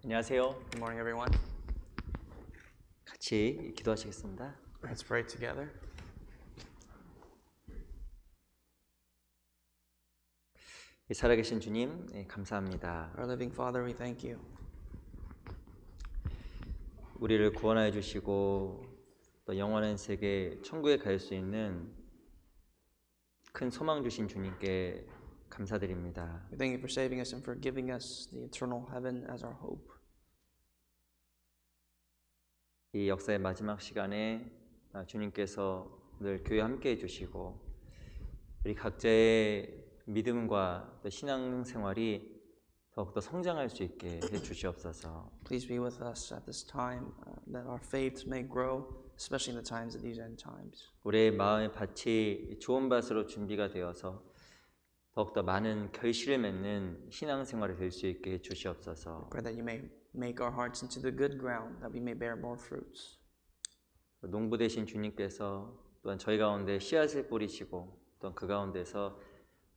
안녕하세요. Good morning, everyone. 같이 기도하시겠습니다. Let's pray together. 살아계신 주님, 감사합니다. Our living Father, we thank you. 우리를 구원하여 주시고 또 영원한 세계 천국에 갈 수 있는 큰 소망 주신 주님께 감사드립니다. We thank you for saving us and for giving us the eternal heaven as our hope. 이 역사의 마지막 시간에 주님께서 늘 교회 함께 해주시고 우리 각자의 믿음과 또 신앙생활이 더욱더 성장할 수 있게 해주시옵소서. Please be with us at this time, that our faith may grow, especially in the times of these end times. 우리의 마음의 밭이 좋은 밭으로 준비가 되어서 더욱더 많은 결실을 맺는 신앙생활이 될 수 있게 해주시옵소서. Pray that you may make our hearts into the good ground, that we may bear more fruits. 농부 되신 주님께서 또한 저희 가운데 씨앗을 뿌리시고 또한 그 가운데서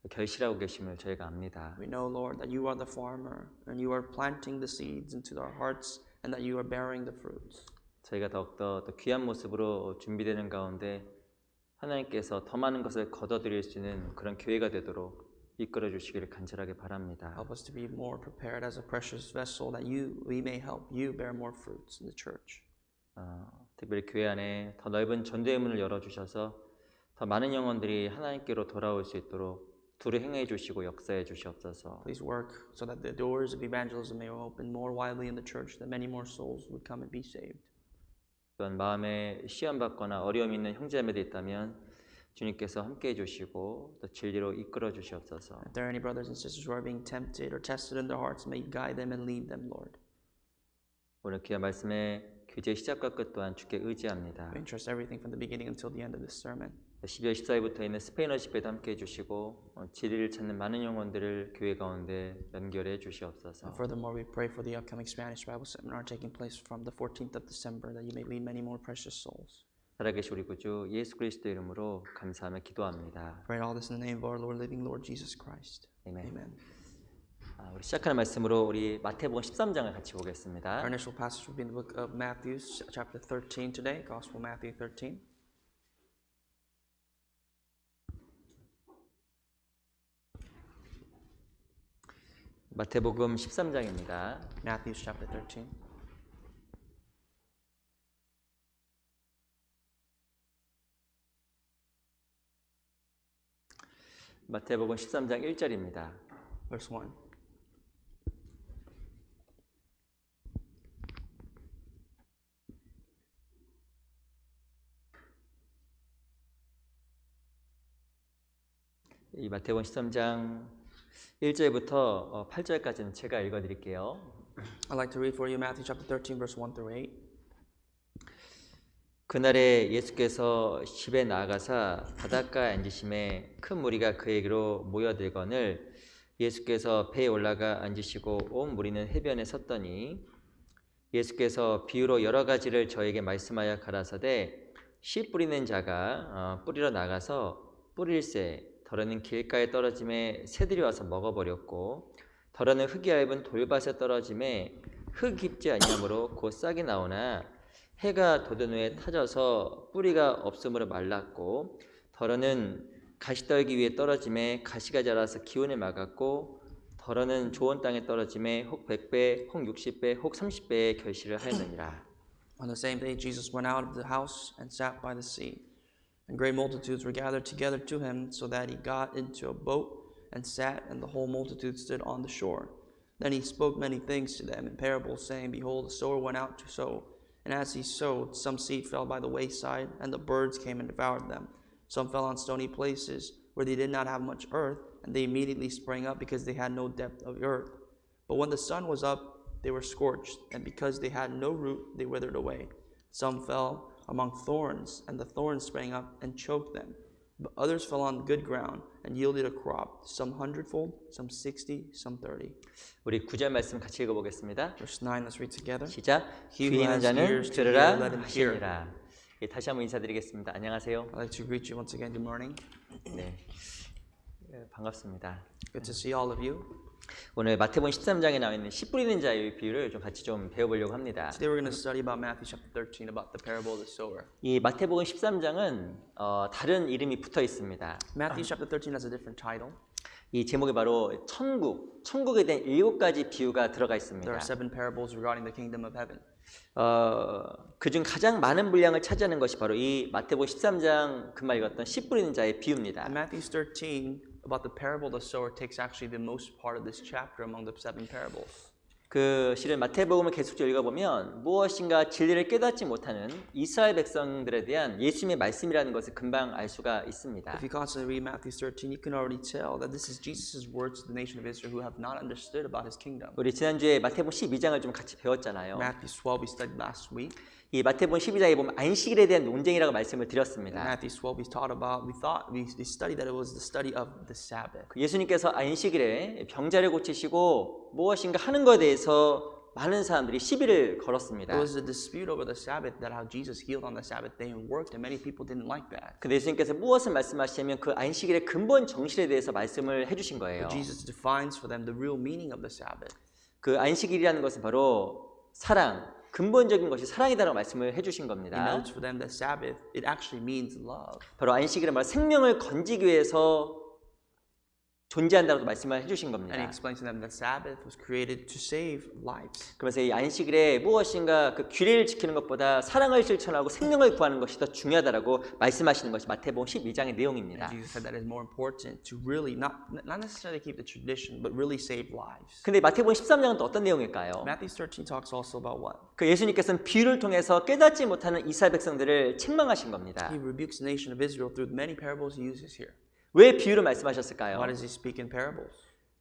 결실하고 계심을 저희가 압니다. We know, Lord, that you are the farmer, and you are planting the seeds into our hearts, and that you are bearing the fruits. 저희가 더욱더 더 귀한 모습으로 준비되는 가운데 하나님께서 더 많은 것을 거둬들일 수 있는 그런 교회가 되도록 이끌어 주시기를 간절하게 바랍니다. Help us to be more prepared as a precious vessel, that we may help you bear more fruits in the church. 특별히 교회 안에 더 넓은 전도의 문을 열어주셔서 더 많은 영혼들이 하나님께로 돌아올 수 있도록 두루 행해 주시고 역사해 주시옵소서. Please work so that the doors of evangelism may open more widely in the church, that many more souls would come and be saved. 또한 마음에 시험 받거나 어려움 있는 형제자매들 있다면 주님께서 함께 해주시고 또 진리로 이끌어 주시옵소서. If there are any brothers and sisters who are being tempted or tested in their hearts, may you guide them and lead them, Lord. 오늘 귀한 말씀의 교제 시작과 끝 또한 주께 의지합니다. We entrust everything from the beginning until the end of this sermon. 12월 14일부터 있는 스페인어 집회도 함께 해주시고 진리를 찾는 많은 영혼들을 교회 가운데 연결해 주시옵소서. Furthermore, we pray for the upcoming Spanish Bible seminar taking place from the 14th of December, that you may lead many more precious souls. 살아계신 우리 구주 예수 그리스도 이름으로 감사하며 기도합니다. Pray all this in the name of our Lord, living Lord Jesus Christ. 아멘. Amen. 우리 시작하는 말씀으로 우리 마태복음 13장을 같이 보겠습니다. Our initial passage will be in the book of Matthew, chapter 13 today, Gospel Matthew 13. 마태복음 13장입니다. Matthew chapter 13. 마태복음 13장 1절입니다. Verse 1. 이 마태복음 13장 1절부터 8절까지는 제가 읽어드릴게요. I'd like to read for you Matthew chapter 13, verse 1 through 8. 그날에 예수께서 집에 나아가사 바닷가에 앉으심에 큰 무리가 그에게로 모여들거늘 예수께서 배에 올라가 앉으시고 온 무리는 해변에 섰더니 예수께서 비유로 여러 가지를 저에게 말씀하여 가라사대 씨 뿌리는 자가 뿌리러 나가서 뿌릴새 더러는 길가에 떨어짐에 새들이 와서 먹어버렸고 더러는 흙이 얇은 돌밭에 떨어짐에 흙 깊지 아니하므로 곧 싹이 나오나 해가 돋은 후에 타져서 뿌리가 없으므로 말랐고 더러는 가시떨기 위에 떨어짐에 가시가 자라서 기온을 막았고 더러는 좋은 땅에 떨어짐에 혹 100배, 혹 60배, 혹 30배의 결실을 하였느니라. On the same day Jesus went out of the house and sat by the sea. And great multitudes were gathered together to him, so that he got into a boat and sat, and the whole multitude stood on the shore. Then he spoke many things to them in parables, saying, Behold, a sower went out to sow. And as he sowed, some seed fell by the wayside, and the birds came and devoured them. Some fell on stony places, where they did not have much earth, and they immediately sprang up, because they had no depth of earth. But when the sun was up, they were scorched, and because they had no root, they withered away. Some fell among thorns, and the thorns sprang up and choked them. But others fell on good ground and yielded a crop, some 100-fold, some 60, some 30. 우리 9절 말씀 같이 읽어보겠습니다. Verse 9, let's read together. 시작. He 귀 who 있는 has 자는 ears to 들으라 hear, let him hear. 하시니라. 다시 한번 인사드리겠습니다. 안녕하세요. I'd like to greet you once again. Good morning. 네, 반갑습니다. Good to see all of you. 오늘 마태복음 13장에 나와 있는 씨 뿌리는 자의 비유를 좀 같이 좀 배워보려고 합니다. Today we're going to study about Matthew chapter 13 about the parable of the sower. 이 마태복음 13장은 다른 이름이 붙어 있습니다. Matthew chapter 13 has a different title. 이 제목이 바로 천국에 대한 7가지 비유가 들어가 있습니다. There are 7 parables regarding the kingdom of heaven. 그중 가장 많은 분량을 차지하는 것이 바로 이 마태복음 13장 금방 읽었던 씨 뿌리는 자의 비유입니다. And Matthew 13 about the parable of the sower takes actually the most part of this chapter among the 7 parables. 그 실은 마태복음을 계속적으로 읽어보면 무엇인가 진리를 깨닫지 못하는 이스라엘 백성들에 대한 예수님의 말씀이라는 것을 금방 알 수가 있습니다. If you constantly read Matthew 13, you can already tell that this is Jesus' words to the nation of Israel who have not understood about his kingdom. 우리 지난주에 마태복음 12장을 좀 같이 배웠잖아요. Matthew 12 we studied last week. 이 마태복음 12장에 보면 안식일에 대한 논쟁이라고 말씀을 In 드렸습니다. Matthew 12 we studied that it was the study of the Sabbath. 예수님께서 안식일에 병자를 고치시고 무엇인가 하는 것에 대해서 많은 사람들이 시비를 걸었습니다. It was a dispute over the Sabbath that how Jesus healed on the Sabbath day and worked, and many people didn't like that. 근데 예수님께서 무엇을 말씀하시냐면 그 안식일의 근본 정신에 대해서 말씀을 해주신 거예요. But Jesus defines for them the real meaning of the Sabbath. 그 안식일이라는 것은 바로 사랑, 근본적인 것이 사랑이다라고 말씀을 해주신 He 겁니다. notes for them that Sabbath, it actually means love. 바로 안식일은 바로 생명을 건지기 위해서 존재한다고 말씀을 해주신 And he 겁니다. explains to them that Sabbath was created to save lives. 그래서 이 안식일에 무엇인가 그 규례를 지키는 것보다 사랑을 실천하고 생명을 구하는 것이 더 중요하다라고 말씀하시는 것이 마태복음 12장의 내용입니다. And Jesus said that it's more important to really not necessarily keep the tradition, but really save lives. 근데 마태복음 13장은 또 어떤 내용일까요? Matthew 13 talks also about what? 그 예수님께서는 비유를 통해서 깨닫지 못하는 이스라엘 백성들을 책망하신 겁니다. He rebukes the nation of Israel through the many parables he uses here. 왜 비유를 말씀하셨을까요? Why does he speak in parables?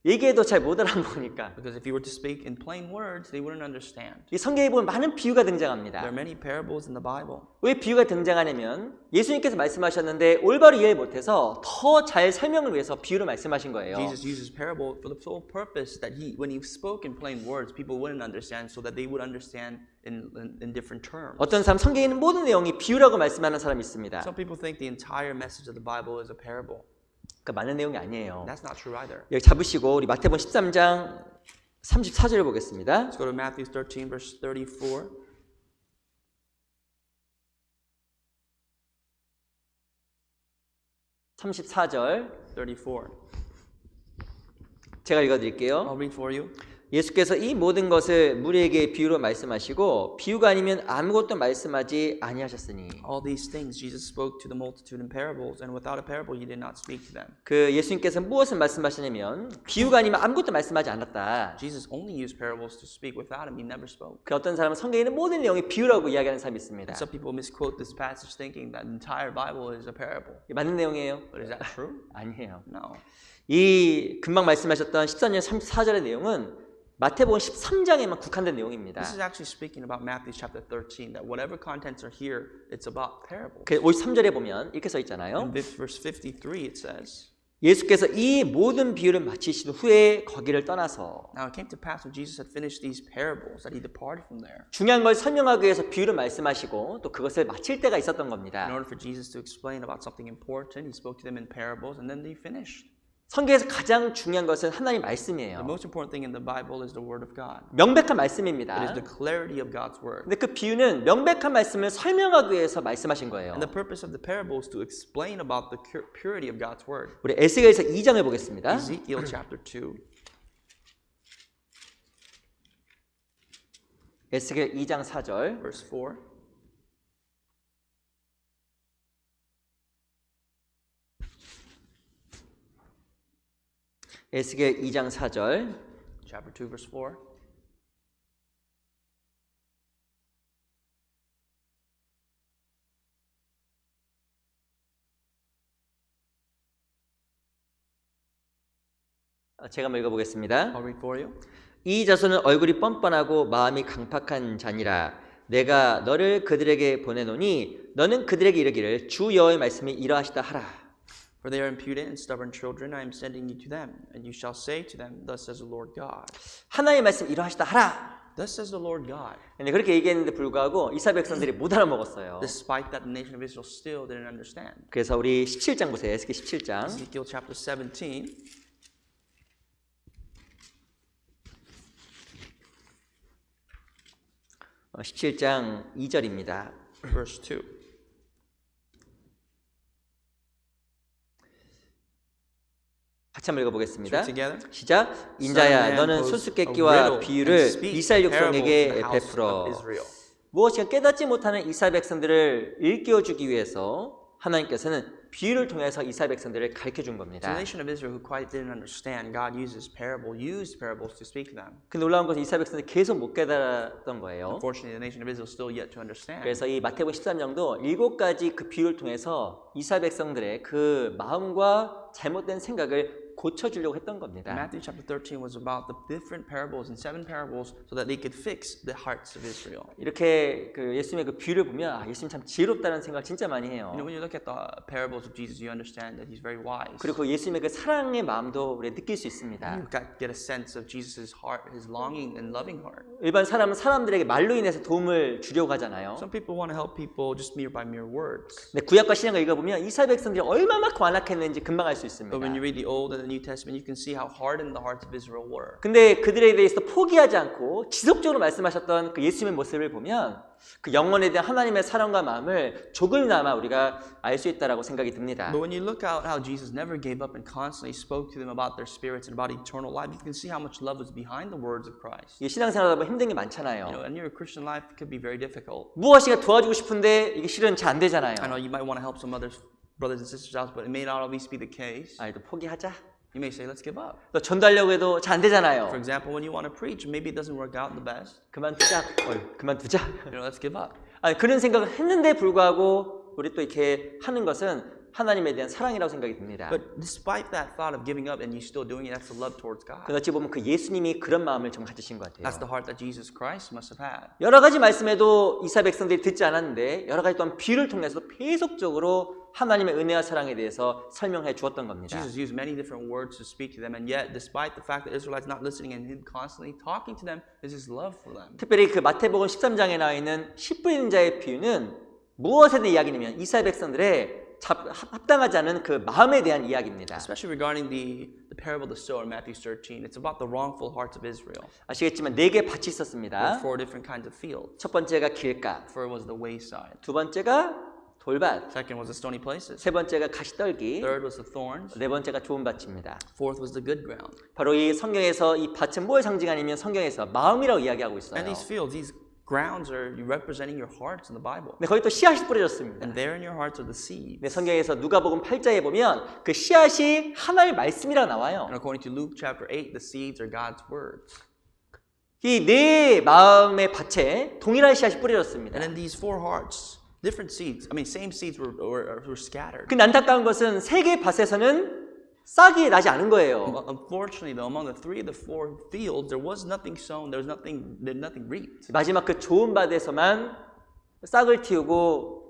얘기해도 잘 못 알아보니까. Because if he were to speak in plain words, they wouldn't understand. 이 성경에 보면 많은 비유가 There 등장합니다. are many parables in the Bible. 왜 비유가 등장하냐면 예수님께서 말씀하셨는데 올바로 이해를 못해서 더 잘 설명을 위해서 비유를 말씀하신 거예요. Jesus uses parable for the sole purpose that when he spoke in plain words, people wouldn't understand, so that they would understand in different terms. 어떤 사람 성경에 있는 모든 내용이 비유라고 말씀하는 사람이 있습니다. Some people think the entire message of the Bible is a parable. 그러니까 많은 내용이 아니에요. That's not true either. 여기 잡으시고 우리 마태복음 13장 34절을 보겠습니다. Let's go to Matthew 13, verse 34. (34절) 34. 제가 읽어드릴게요. I'll read for you. 예수께서 이 모든 것을 무리에게 비유로 말씀하시고 비유가 아니면 아무것도 말씀하지 아니하셨으니. All these things Jesus spoke to the multitude in parables, and without a parable he did not speak to them. 그 예수님께서 무엇을 말씀하시냐면 비유가 아니면 아무것도 말씀하지 않았다. Jesus only used parables to speak. Without him, he never spoke. 그 어떤 사람은 성경에 있는 모든 내용이 비유라고 이야기하는 사람이 있습니다. And some people misquote this passage thinking that the entire Bible is a parable. 이게 맞는 내용이에요? But is that true? 아니에요. No. 이 금방 말씀하셨던 14절 34절의 내용은 마태복음 13장에만 국한된 내용입니다. This is actually speaking about Matthew chapter 13, that whatever contents are here, it's about parables. 그 53절에 보면 이렇게 써 있잖아요. In verse 53 it says, 예수께서 이 모든 비유를 마치신 후에 거기를 떠나서 Now it came to pass when Jesus had finished these parables that he departed from there. 중요한 걸 설명하기 위해서 비유를 말씀하시고 또 그것을 마칠 때가 있었던 겁니다. In order for Jesus to explain about something important, he spoke to them in parables and then they finished. 성경에서 가장 중요한 것은 하나님 The 말씀이에요. most important thing in the Bible is the Word of God. 명백한 It is 말씀입니다. the clarity of God's Word. 근데 그 비유는 명백한 말씀을 설명하기 위해서 말씀하신 거예요. And the purpose of the parable is to explain about the purity of God's Word. 우리 에스겔서 2장을 보겠습니다. Ezekiel chapter 2. 에스겔 2장 4절. Verse 4. 에스겔 2장 4절. Chapter 2, verse 4. 제가 한번 읽어보겠습니다. I'll read for you. 이 자손은 얼굴이 뻔뻔하고 마음이 강팍한 자니라. 내가 너를 그들에게 보내노니 너는 그들에게 이르기를 주 여호와의 말씀이 이러하시다 하라. For they are impudent and stubborn children, I am sending you to them, and you shall say to them, Thus says the Lord God. 하나님의 말씀 이러하시다 하라. Thus says the Lord God. 근데 그렇게 얘기했는데 불구하고 이스라엘 백성들이 못 알아먹었어요. Despite that, the nation of Israel still didn't understand. 그래서 우리 17장 보세요. 에스겔 17장. Ezekiel chapter 17. 17장 2절입니다. verse 2. 같이 한번 읽어보겠습니다. So together. 시작. 인자야, 너는 수수께끼와 비유를 이스라엘 백성에게 베풀어. 무엇인가 깨닫지 못하는 이스라엘 백성들을 일깨워주기 위해서 하나님께서는 비유를 통해서 이스라엘 백성들을 가르쳐준 The 겁니다. nation of Israel who quite didn't understand, God used parables to speak to them. 그 놀라운 것은 이스라엘 백성들이 계속 못 깨달았던 거예요. Unfortunately, the nation of Israel is still yet to understand. 그래서 이 마태복음 13장도 7가지 그 비유를 통해서 이스라엘 백성들의 그 마음과 잘못된 생각을 고쳐주려고 했던 겁니다. Matthew chapter 13 was about the different parables and 7 parables so that they could fix the hearts of Israel. 이렇게 그 예수님의 그 비유를 보면 예수님 참 지혜롭다는 생각 진짜 많이 해요. You know, when you look at the parables of Jesus, you understand that he's very wise. 그리고 예수님의 그 사랑의 마음도 우리가 느낄 수 있습니다. You get a sense of Jesus' heart, his longing and loving heart. 일반 사람은 사람들에게 말로 인해서 도움을 주려고 하잖아요. Some people want to help people just by mere words. 근데 구약과 신약을 읽어보면 이스라엘 백성들이 얼마나 완악했는지 금방 알 수 있습니다. But when you read the Old and the New Testament, you can see how hardened the hearts of Israel were. 근데 그들에 대해서 포기하지 않고 지속적으로 말씀하셨던 그 예수님의 모습을 보면 그 영혼에 대한 하나님의 사랑과 마음을 조금이나마 우리가 알 수 있다라고 생각이 듭니다. But when you look at how Jesus never gave up and constantly spoke to them about their spirits and about eternal life, you can see how much love was behind the words of Christ. 이 신앙생활하다 보면 힘든 게 You 많잖아요. know, and your Christian life could be very difficult. 무엇인가 도와주고 싶은데 이게 실은 잘 안 되잖아요. I know you might want to help some others, brothers and sisters out, but it may not always be the case. 또 포기하자. You may say, let's give up. 또 전달려고 해도 잘 안 되잖아요. For example, when you want to preach, maybe it doesn't work out the best. 그만두자. 그만두자. You know, let's give up. 그런 생각을 했는데 불구하고 우리 또 이렇게 하는 것은 하나님에 대한 사랑이라고 생각이 듭니다. But despite that thought of giving up and you still doing it, that's the love towards God. 어찌 보면 그 예수님이 그런 마음을 좀 가지신 것 같아요. That's the heart that Jesus Christ must have had. 여러 가지 말씀에도 이스라엘 백성들이 듣지 않았는데 여러 가지 또한 비유를 통해서 계속적으로 하나님의 은혜와 사랑에 대해서 설명해 주었던 겁니다. Jesus used many different words to speak to them, and yet, despite the fact that Israelites not listening and him constantly talking to them, is his love for them. 특별히 그 마태복음 13장에 나와 있는 씨 뿌리는 자의 비유는 무엇에 대한 이야기냐면 이스라엘 백성들의 합당하지 않은 그 마음에 대한 이야기입니다. Especially regarding the parable of the sower in Matthew 13, it's about the wrongful hearts of Israel. 아시겠지만 4개의 밭이 There 있었습니다. were 4 different kinds of fields. 첫 번째가 길가, First was the wayside. 두 번째가 돌밭, Second was the stony places. 세 번째가 가시떨기, Third was the thorns. 네 번째가 좋은 밭입니다. Fourth was the good ground. 바로 이 성경에서 이 밭은 뭘 상징하냐면 성경에서 마음이라고 이야기하고 있어요. And these fields, these grounds are representing your hearts in the Bible. 네, 거기 또 씨앗이 뿌려졌습니다. And there in your hearts are the seeds. 네, 성경에서 누가복음 8장에 보면 그 씨앗이 하나님의 말씀이라고 나와요. And according to Luke chapter 8, the seeds are God's words. 이 네 마음의 밭에 동일한 씨앗이 뿌려졌습니다. And in these 4 hearts, different seeds, same seeds were scattered. 근데 안타까운 것은 세 개의 밭에서는 싹이 나지 않은 거예요. Unfortunately, though, among the 3 of the 4 fields, there was nothing sown, there was nothing reaped. 마지막 그 좋은 밭에서만 싹을 틔우고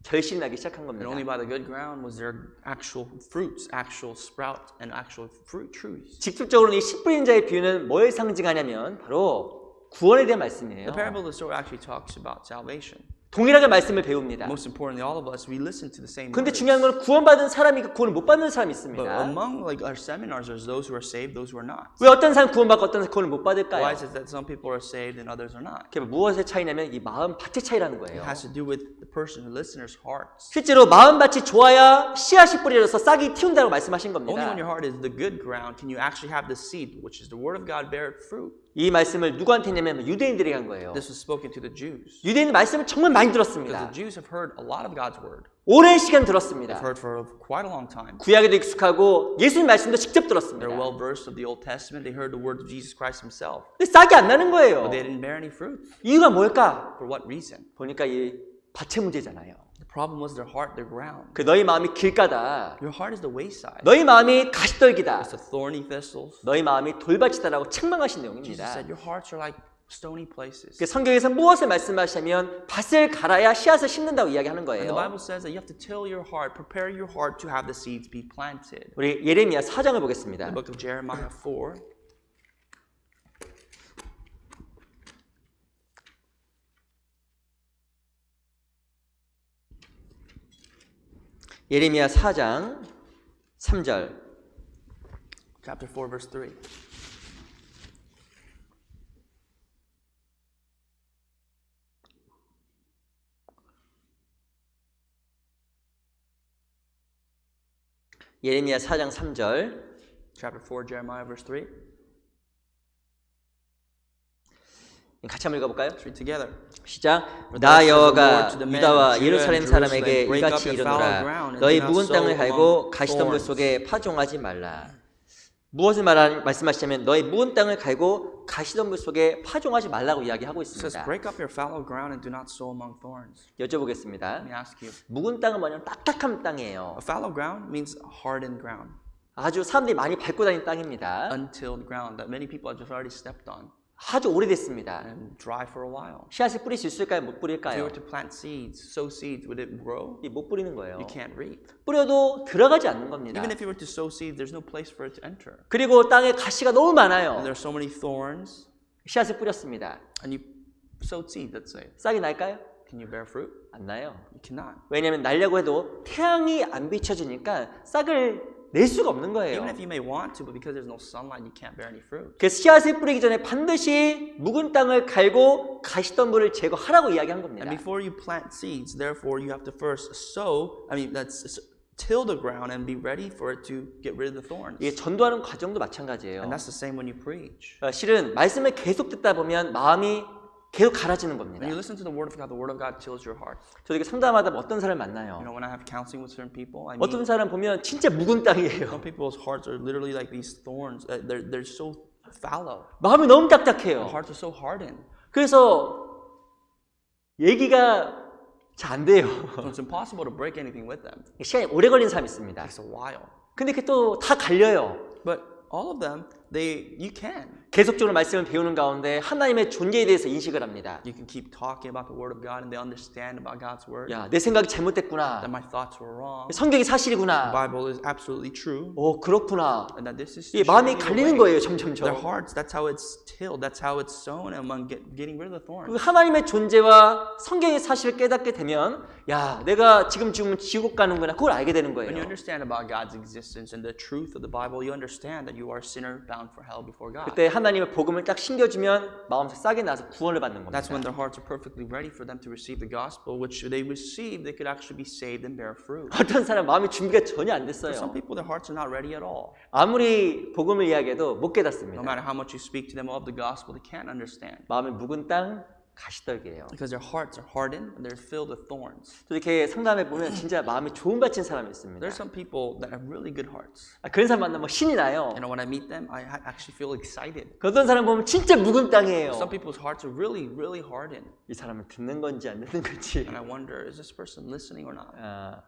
결실이 나기 시작한 And 겁니다. only by the good ground was there actual fruits, actual sprout, and actual fruit trees. 직접적으로 이 씨 뿌린 자의 비유는 뭘 상징하냐면 바로 구원에 대한 말씀이에요. The parable of the sower actually talks about salvation. 동일하게 말씀을 배웁니다. Most importantly, all of us, we listen to the same 근데 words. 중요한 건 구원받은 사람이 있고 구원을 못 받는 사람이 But 있습니다. among our seminars, there's those who are saved, those who are not. 왜 어떤 사람 구원받고 어떤 사람 구원을 못 Why 받을까요? is it that some people are saved and others are not? 그게 무엇의 차이냐면 이 마음 밭의 차이라는 It 거예요. has to do with the person, the listener's hearts. 실제로 마음 밭이 좋아야 씨앗이 뿌려져서 싹이 틔운다고 말씀하신 Only 겁니다. when your heart is the good ground can you actually have the seed, which is the word of God, bear fruit. 이 말씀을 누구한테 했냐면 유대인들에게 한 거예요. This was spoken to the Jews. 유대인은 말씀을 정말 많이 Because 들었습니다. the Jews have heard a lot of God's word. 오랜 시간 They've 들었습니다. heard for quite a long time. 구약에도 익숙하고 예수님 말씀도 직접 들었습니다. They're well versed of the Old Testament. They heard the words of Jesus Christ himself. 근데 싹이 안 나는 거예요. But they didn't bear any fruit. 이유가 뭘까? For what reason? 보니까 이 밭의 문제잖아요. The problem was their heart, their ground. 그 너희 마음이 길가다. Your heart is the wayside. 너희 마음이 가시떨기다. It's the thorny thistles. 너희 마음이 돌밭이다라고 책망하신 Jesus 내용입니다. said your hearts are like stony places. 그 성경에서 무엇을 말씀하시냐면 밭을 갈아야 씨앗을 심는다고 이야기하는 And the 거예요. Bible says that you have to till your heart, prepare your heart to have the seeds be planted. 우리 예레미야 4장을 The 보겠습니다. book of Jeremiah 4. 예레미야 4장 3절. Chapter 4, verse 3. 예레미야 4장 3절. Chapter 4, Jeremiah, verse 3. 같이 한번 읽어볼까요? Let's read together. 시작. For 나 thus says the 여호와가 Lord to the men 유다와 of Judah 예루살렘 and 사람에게 Jerusalem, break up 이같이 your fallow 이르노라. ground and 너희 do not 묵은 sow 땅을 among 갈고 가시덤불 thorns. 속에 파종하지 말라. 무엇을 말씀하시냐면 너희 묵은 땅을 갈고 가시덤불 속에 파종하지 말라고 이야기하고 It says, 있습니다. break up your fallow ground and do not sow among thorns. 여쭤보겠습니다. Let me ask you. 묵은 땅은 뭐냐면 딱딱한 땅이에요. A fallow ground means hardened ground, 아주 사람들이 많이 밟고 다니는 땅입니다. untilled ground that many people have just already stepped on 아주 오래됐습니다. and dry for a while. 씨앗을 뿌릴 수 있을까요? 못 If you 뿌릴까요? were to plant seeds, sow seeds, would it grow? 못 뿌리는 거예요. You can't reap. 뿌려도 들어가지 않는 겁니다. Even if you were to sow seeds, there's no place for it to enter. 그리고 땅에 가시가 너무 And 많아요. there are so many thorns, 씨앗을 뿌렸습니다. and you sowed seed, let's say. 싹이 날까요? Can you bear fruit? 안 나요. You cannot. 왜냐하면 날려고 해도 태양이 안 비춰지니까 싹을 낼 수가 없는 거예요. Even if you may want to, but because there's no sunlight, you can't bear any fruit. 그래서 씨앗을 뿌리기 전에 반드시 묵은 땅을 갈고 가시덤불을 제거하라고 이야기한 겁니다. And before you plant seeds, therefore, you have to first till the ground and be ready for it to get rid of the thorns. 이게 전도하는 과정도 마찬가지예요. And that's the same when you preach. 실은 말씀을 계속 듣다 보면 마음이 계속 갈아지는 겁니다. When you listen to the word of God tills your heart. 저도 이렇게 상담하다 보면 어떤 사람을 You 만나요. know, when I have counseling with certain people, I meet 어떤 사람 보면 진짜 묵은 땅이에요. some people's hearts are literally like these thorns. They're so fallow. 마음이 너무 Their 딱딱해요. hearts are so hardened. 그래서 얘기가 잘 안 돼요. So it's impossible to break anything with them. 시간이 오래 걸린 사람이 있습니다. It takes a while. 근데 그게 또 다 갈려요. But all of them, you can. 계속적으로 말씀을 배우는 가운데 하나님의 존재에 대해서 인식을 합니다. You can keep talking about the word of God and they understand about God's word. 야, 내 생각이 That 잘못됐구나. my thoughts were wrong. 성경이 The 사실이구나. Bible is absolutely true. 그렇구나. And that this is 이 마음이 truly the 갈리는 way. 거예요, Their 점점점. hearts, that's how it's tilled, that's how it's sown among getting rid of the 그 thorns. 하나님의 존재와 성경의 사실을 깨닫게 되면 야, 내가 지금 지옥 가는구나. 그걸 알게 되는 When you 거예요. understand about God's existence and the truth of the Bible, you understand that you are a sinner bound for hell before God. 그때 하나님의 복음을 딱 신겨주면 마음속 싹이 나서 구원을 받는 That's when 겁니다. their hearts are perfectly ready for them to receive the gospel, which they receive, they could actually be saved and bear fruit. 어떤 사람 마음의 준비가 전혀 안 For some 됐어요. people, their hearts are not ready at all. 아무리 복음을 이야기해도 못 No 깨닫습니다. matter how much you speak to them of the gospel, they can't understand. 마음이 묵은 땅 가시떨기예요. Because their hearts are hardened and they're filled with thorns. 또 이렇게 상담해 보면 진짜 마음이 좋은 바친 사람이 있습니다. There's some people that have really good hearts. 그런 사람 만나면 신이 나요. And when I meet them, I actually feel excited. 그 어떤 사람 보면 진짜 묵은 땅이에요. Some people's hearts are really, really hardened. 이 사람은 듣는 건지 안 듣는 건지. And I wonder, is this person listening or not?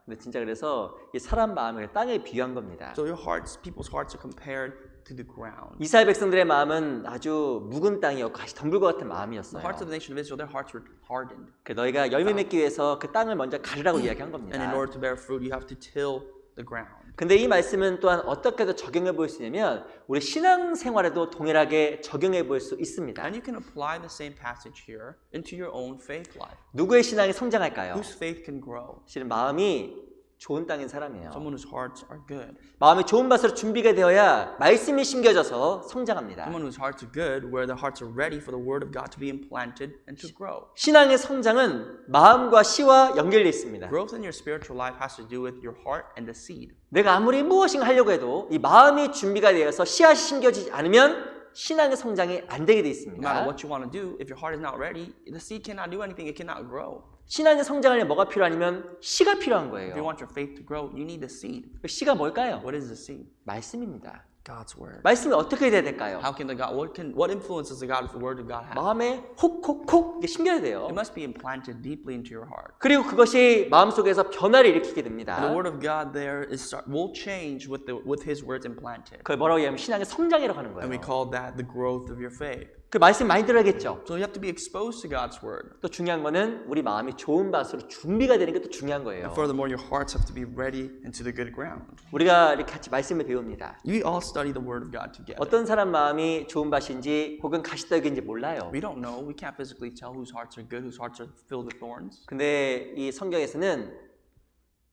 근데 진짜 그래서 이 사람 마음을 땅에 비유한 겁니다. So your hearts, people's hearts are compared to the ground. 이스라엘 백성들의 마음은 아주 묵은 땅이었고 가시 덤불과 같은 The 마음이었어요. hearts of the nation of Israel, their hearts were hardened. 그 너희가 열매 맺기 위해서 그 땅을 먼저 가르라고 이야기한 겁니다. And in order to bear fruit, you have to till the ground. 근데 이 말씀은 또한 어떻게도 적용해 볼 수 있냐면 우리 신앙 생활에도 동일하게 적용해 볼 수 있습니다. And you can apply the same passage here into your own faith life. 누구의 신앙이 성장할까요? Whose faith can grow? 실은 마음이 좋은 땅인 사람이에요. Someone whose hearts are good. 마음이 좋은 밭으로 준비가 되어야 말씀이 심겨져서 성장합니다. Someone whose hearts are good, where their hearts are ready for the word of God to be implanted and to grow. 신앙의 성장은 마음과 씨와 연결되어 있습니다. Growth in your spiritual life has to do with your heart and the seed. 내가 아무리 무엇인가 하려고 해도 이 마음이 준비가 되어서 씨앗이 심겨지지 않으면 신앙의 성장이 안 되게 되어 No matter 있습니다. what you want to do, if your heart is not ready, the seed cannot do anything. It cannot grow. 신앙의 성장하려면 뭐가 필요하냐면 씨가 필요한 If you 거예요. want your faith to grow, you need the seed. 그 씨가 뭘까요? What is the seed? 말씀입니다. God's word. 말씀이 어떻게 돼야 될까요? How can what influence does the word of God have? 마음에 콕콕콕 이게 심겨야 돼요. It must be implanted deeply into your heart. 그리고 그것이 마음속에서 변화를 일으키게 And 됩니다. the word of God there will change with His words implanted. 그걸 뭐라고 하냐면 신앙의 성장이라고 하는 And we 거예요. call that the growth of your faith. 그 말씀 많이 들어야겠죠. So you have to be exposed to God's word. 또 중요한 거는 우리 마음이 좋은 밭으로 준비가 되는 게 또 중요한 거예요. And furthermore, your hearts have to be ready into the good ground. 우리가 이렇게 같이 말씀을 배웁니다. We all study the word of God together. 어떤 사람 마음이 좋은 밭인지 혹은 가시떨기인지 몰라요. We don't know. We can't physically tell whose hearts are good, whose hearts are filled with thorns. 근데 이 성경에서는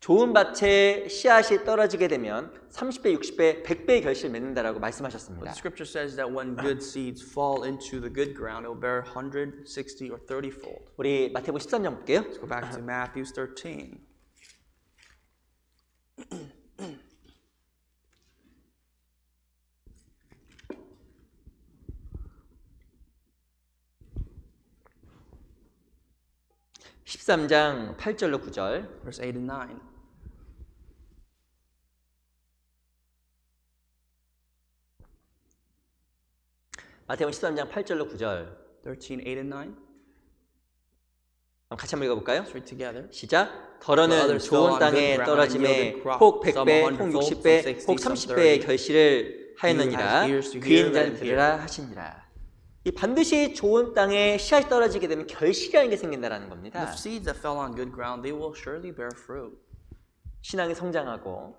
좋은 밭에 씨앗이 떨어지게 되면 30배, 60배, 100배의 결실을 맺는다라고 But 말씀하셨습니다. the scripture says that when good seeds fall into the good ground, it will bear 100, 60, or 30-fold. 우리 마태복음 13장 볼게요. Let's go back to Matthew 13. 13장 8절로 9절. verse 8 and 9. 마태복음 13장 8절로 9절. 13, 8 and 9. 같이 한번 읽어볼까요? Let's read together. 시작. 더러는 좋은 땅에 떨어짐에 혹 100배, 혹 60배, 혹 30배의 결실을 하였느니라. 귀인 자는 들으라 하시니라. 이 반드시 좋은 땅에 씨앗이 떨어지게 되면 결실이라는 게 생긴다라는 겁니다. The seeds that fell on good ground, they will surely bear fruit. 신앙이 성장하고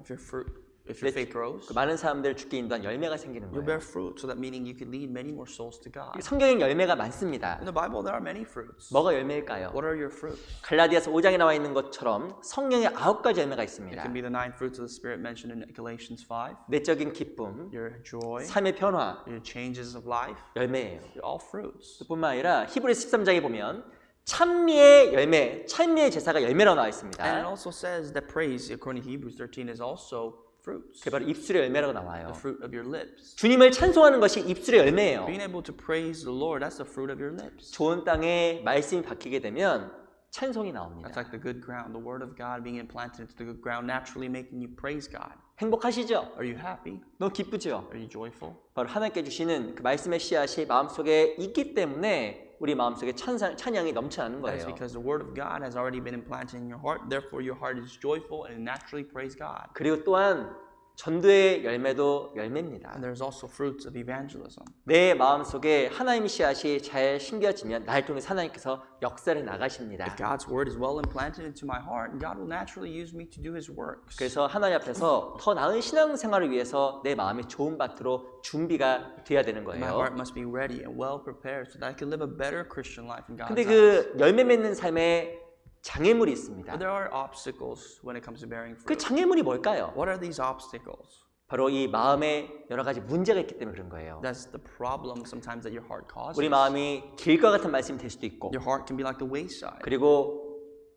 If your faith grows, 그 많은 사람들을 죽게 인도한 열매가 생기는 you'll 거예요. bear fruit. So that meaning you can lead many more souls to God. 성경에 열매가 많습니다. In the Bible, there are many fruits. 뭐가 열매일까요? What are your fruits? 갈라디아서 5장에 나와 있는 것처럼 성령의 9가지 열매가 It 있습니다. can be the 9 fruits of the Spirit mentioned in Galatians 5. 내적인 기쁨, Your joy, 삶의 변화, your changes of life, 열매예요. you're all fruits. 뿐만 아니라 히브리서 13장에 보면 찬미의 열매, 찬미의 제사가 열매라고 나와 있습니다. And it also says that praise, according to Hebrews 13, is also fruits. 그게 바로 입술의 열매라고 나와요. The fruit of your lips. 주님을 찬송하는 것이 입술의 열매예요. Being able to praise the Lord, that's the fruit of your lips. 좋은 땅에 말씀이 박히게 되면 찬송이 나옵니다. That's like the good ground, the word of God being implanted into the good ground, naturally making you praise God. 행복하시죠? Are you happy? 너무 기쁘죠? Are you joyful? 바로 하나님께 주시는 그 말씀의 씨앗이 마음속에 있기 때문에 우리 마음속에 찬양이 넘쳐나는 That is 거예요. because the word of God has already been implanted in your heart. Therefore, your heart is joyful and naturally praise God. 그리고 또한 전도의 열매도 열매입니다. And there's also fruits of evangelism. 내 마음속에 하나님의 씨앗이 잘 심겨지면 나를 통해서 하나님께서 역사를 나가십니다. If God's word is well implanted into my heart, God will naturally use me to do His works. 그래서 하나님 앞에서 더 나은 신앙생활을 위해서 내 마음이 좋은 밭으로 준비가 돼야 되는 My 거예요. heart must be ready and well prepared so that I can live a better Christian life in God's 근데 eyes. 그 열매 맺는 삶에 장애물이 있습니다. But there are obstacles when it comes to bearing 그 fruit. 장애물이 뭘까요? What are these obstacles? 바로 이 마음에 여러 가지 문제가 있기 때문에 그런 거예요. That's the problem sometimes that your heart causes. 우리 마음이 길과 같은 말씀이 될 수도 있고, Your heart can be like the wayside. 그리고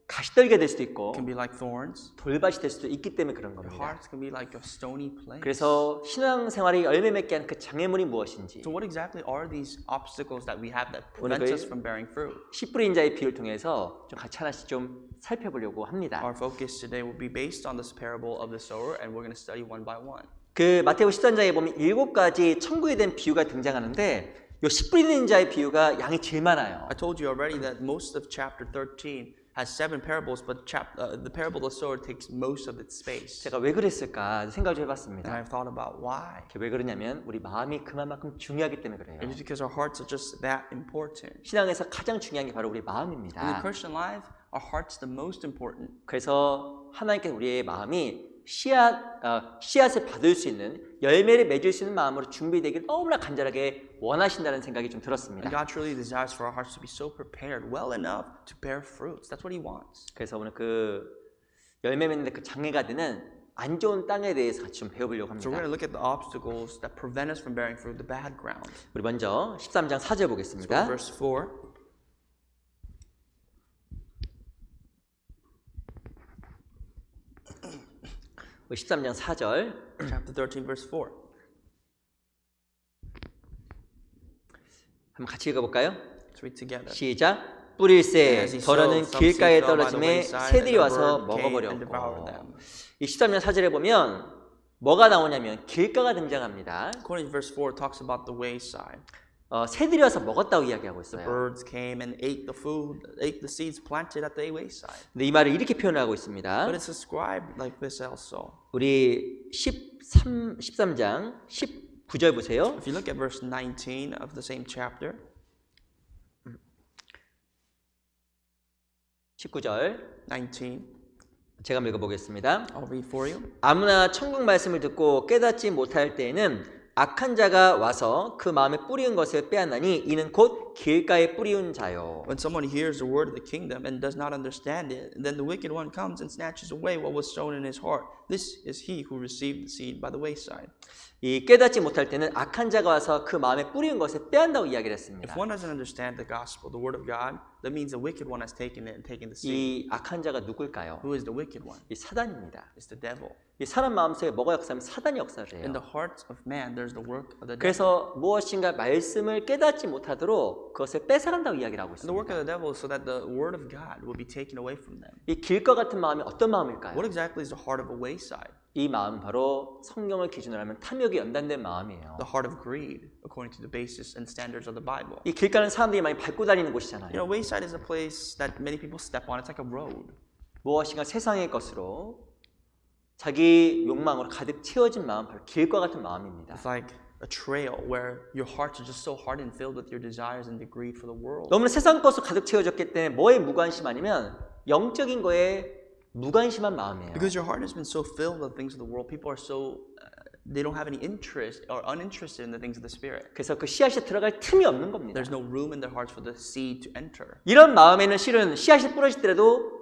가시떨기가 될 수도 있고, It can be like thorns. 돌밭이 될 수도 있기 때문에 그런 Your 겁니다. heart can be like a stony place. 그래서 신앙생활이 열매 맺게 하는 그 장애물이 무엇인지 So what exactly are these obstacles that we have that 오늘 prevents 그 us from bearing fruit? 씨 뿌린 자의 비유를 통해서 좀 같이 하나씩 좀 살펴보려고 합니다. Our focus today will be based on this parable of the sower, and we're going to study one by one. 그 마태복음 13장에 보면 7가지 천국에 대한 비유가 등장하는데 이 씨 뿌리는 자의 비유가 양이 제일 많아요. I told you already that most of chapter 13 has 7 parables, but the parable of the sower takes most of its space. 제가 왜 그랬을까 생각을 좀 And 해봤습니다. I've thought about why. 왜 그러냐면 우리 마음이 그만큼 중요하기 때문에 그래요. It is because our hearts are just that important. 신앙에서 가장 중요한 게 바로 우리 In the 마음입니다. Christian life, our heart's the most important. 그래서 하나님께서 우리의 마음이 씨앗을 받을 수 있는 열매를 맺을 수 있는 마음으로 준비되기를 너무나 간절하게 원하신다는 생각이 좀 들었습니다. And God truly desires for our hearts to be so prepared well enough to bear fruits. That's what He wants. 그래서 오늘 그 열매 맺는 그 장애가 되는 안 좋은 땅에 대해서 같이 좀 배워보려고 So we're 합니다. going to look at the obstacles that prevent us from bearing fruit, the bad ground. 우리 먼저 13장 4절 Let's go to 보겠습니다. verse 4. 우리 13장 4절 Chapter 13, verse 4. 한번 같이 읽어볼까요? Let's read together. 시작. 뿌릴새 As he 더러는 sowed, some 길가에 seed fell by the 떨어짐에 wayside, 새들이 and the 와서 bird came and devoured 먹어버렸고 them. 이 13장 4절에 보면 뭐가 나오냐면 길가가 등장합니다. According to verse 4, it talks about the wayside. 새들이 와서 먹었다고 이야기하고 The 있어요. birds came and ate the food, ate the seeds planted at the wayside. 근데 이 말을 이렇게 표현하고 있습니다. But it's described like this also. 우리 13장 19절 보세요. If you look at verse 19 of the same chapter, 19절 19, 제가 읽어보겠습니다. I'll read for you. 아무나 천국 말씀을 듣고 깨닫지 못할 때에는 악한 자가 와서 그 마음에 뿌리운 것을 빼앗나니 이는 곧 길가에 뿌리운 자요. When someone hears the word of the kingdom and does not understand it, then the wicked one comes and snatches away what was sown in his heart. This is he who received the seed by the wayside. 이 깨닫지 못할 때는 악한 자가 와서 그 마음에 뿌리운 것을 빼앗는다고 이야기를 했습니다. If one doesn't understand the gospel, the word of God, that means the wicked one has taken it and taken the seed. 이 악한 자가 누굴까요? Who is the wicked one? 이 사단입니다. It's the devil. 이 사람 마음속에 뭐가 역사하면 사단이 역사를 In 해요. the heart of man, there's the work of the devil. 그래서 무엇인가 말씀을 깨닫지 못하도록 그것을 뺏어간다고 이야기를 하고 And the work 있습니다. of the devil is so that the word of God will be taken away from them. 이 길과 같은 마음이 어떤 마음일까요? What exactly is the heart of a wayside? 이 마음은 바로 성경을 기준으로 하면 탐욕이 연단된 마음이에요. The heart of greed, according to the basis and standards of the Bible. 이 길가는 사람들이 많이 밟고 다니는 You 곳이잖아요. know, wayside is a place that many people step on. It's like a road. 무엇인가 세상의 것으로 자기 욕망으로 가득 채워진 마음, 바로 길과 같은 마음입니다. It's like a trail where your hearts are just so hardened, filled with your desires and the greed for the world. 너무나 세상 것으로 가득 채워졌기 때문에 뭐에 무관심 아니면 영적인 거에 무관심한 마음이에요. Because your heart has been so filled with the things of the world, people are so they don't have any interest or uninterested in the things of the spirit. 그래서 그 씨앗이 들어갈 틈이 없는 겁니다. There's no room in their hearts for the seed to enter. 이런 마음에는 실은 씨앗이 뿌려지더라도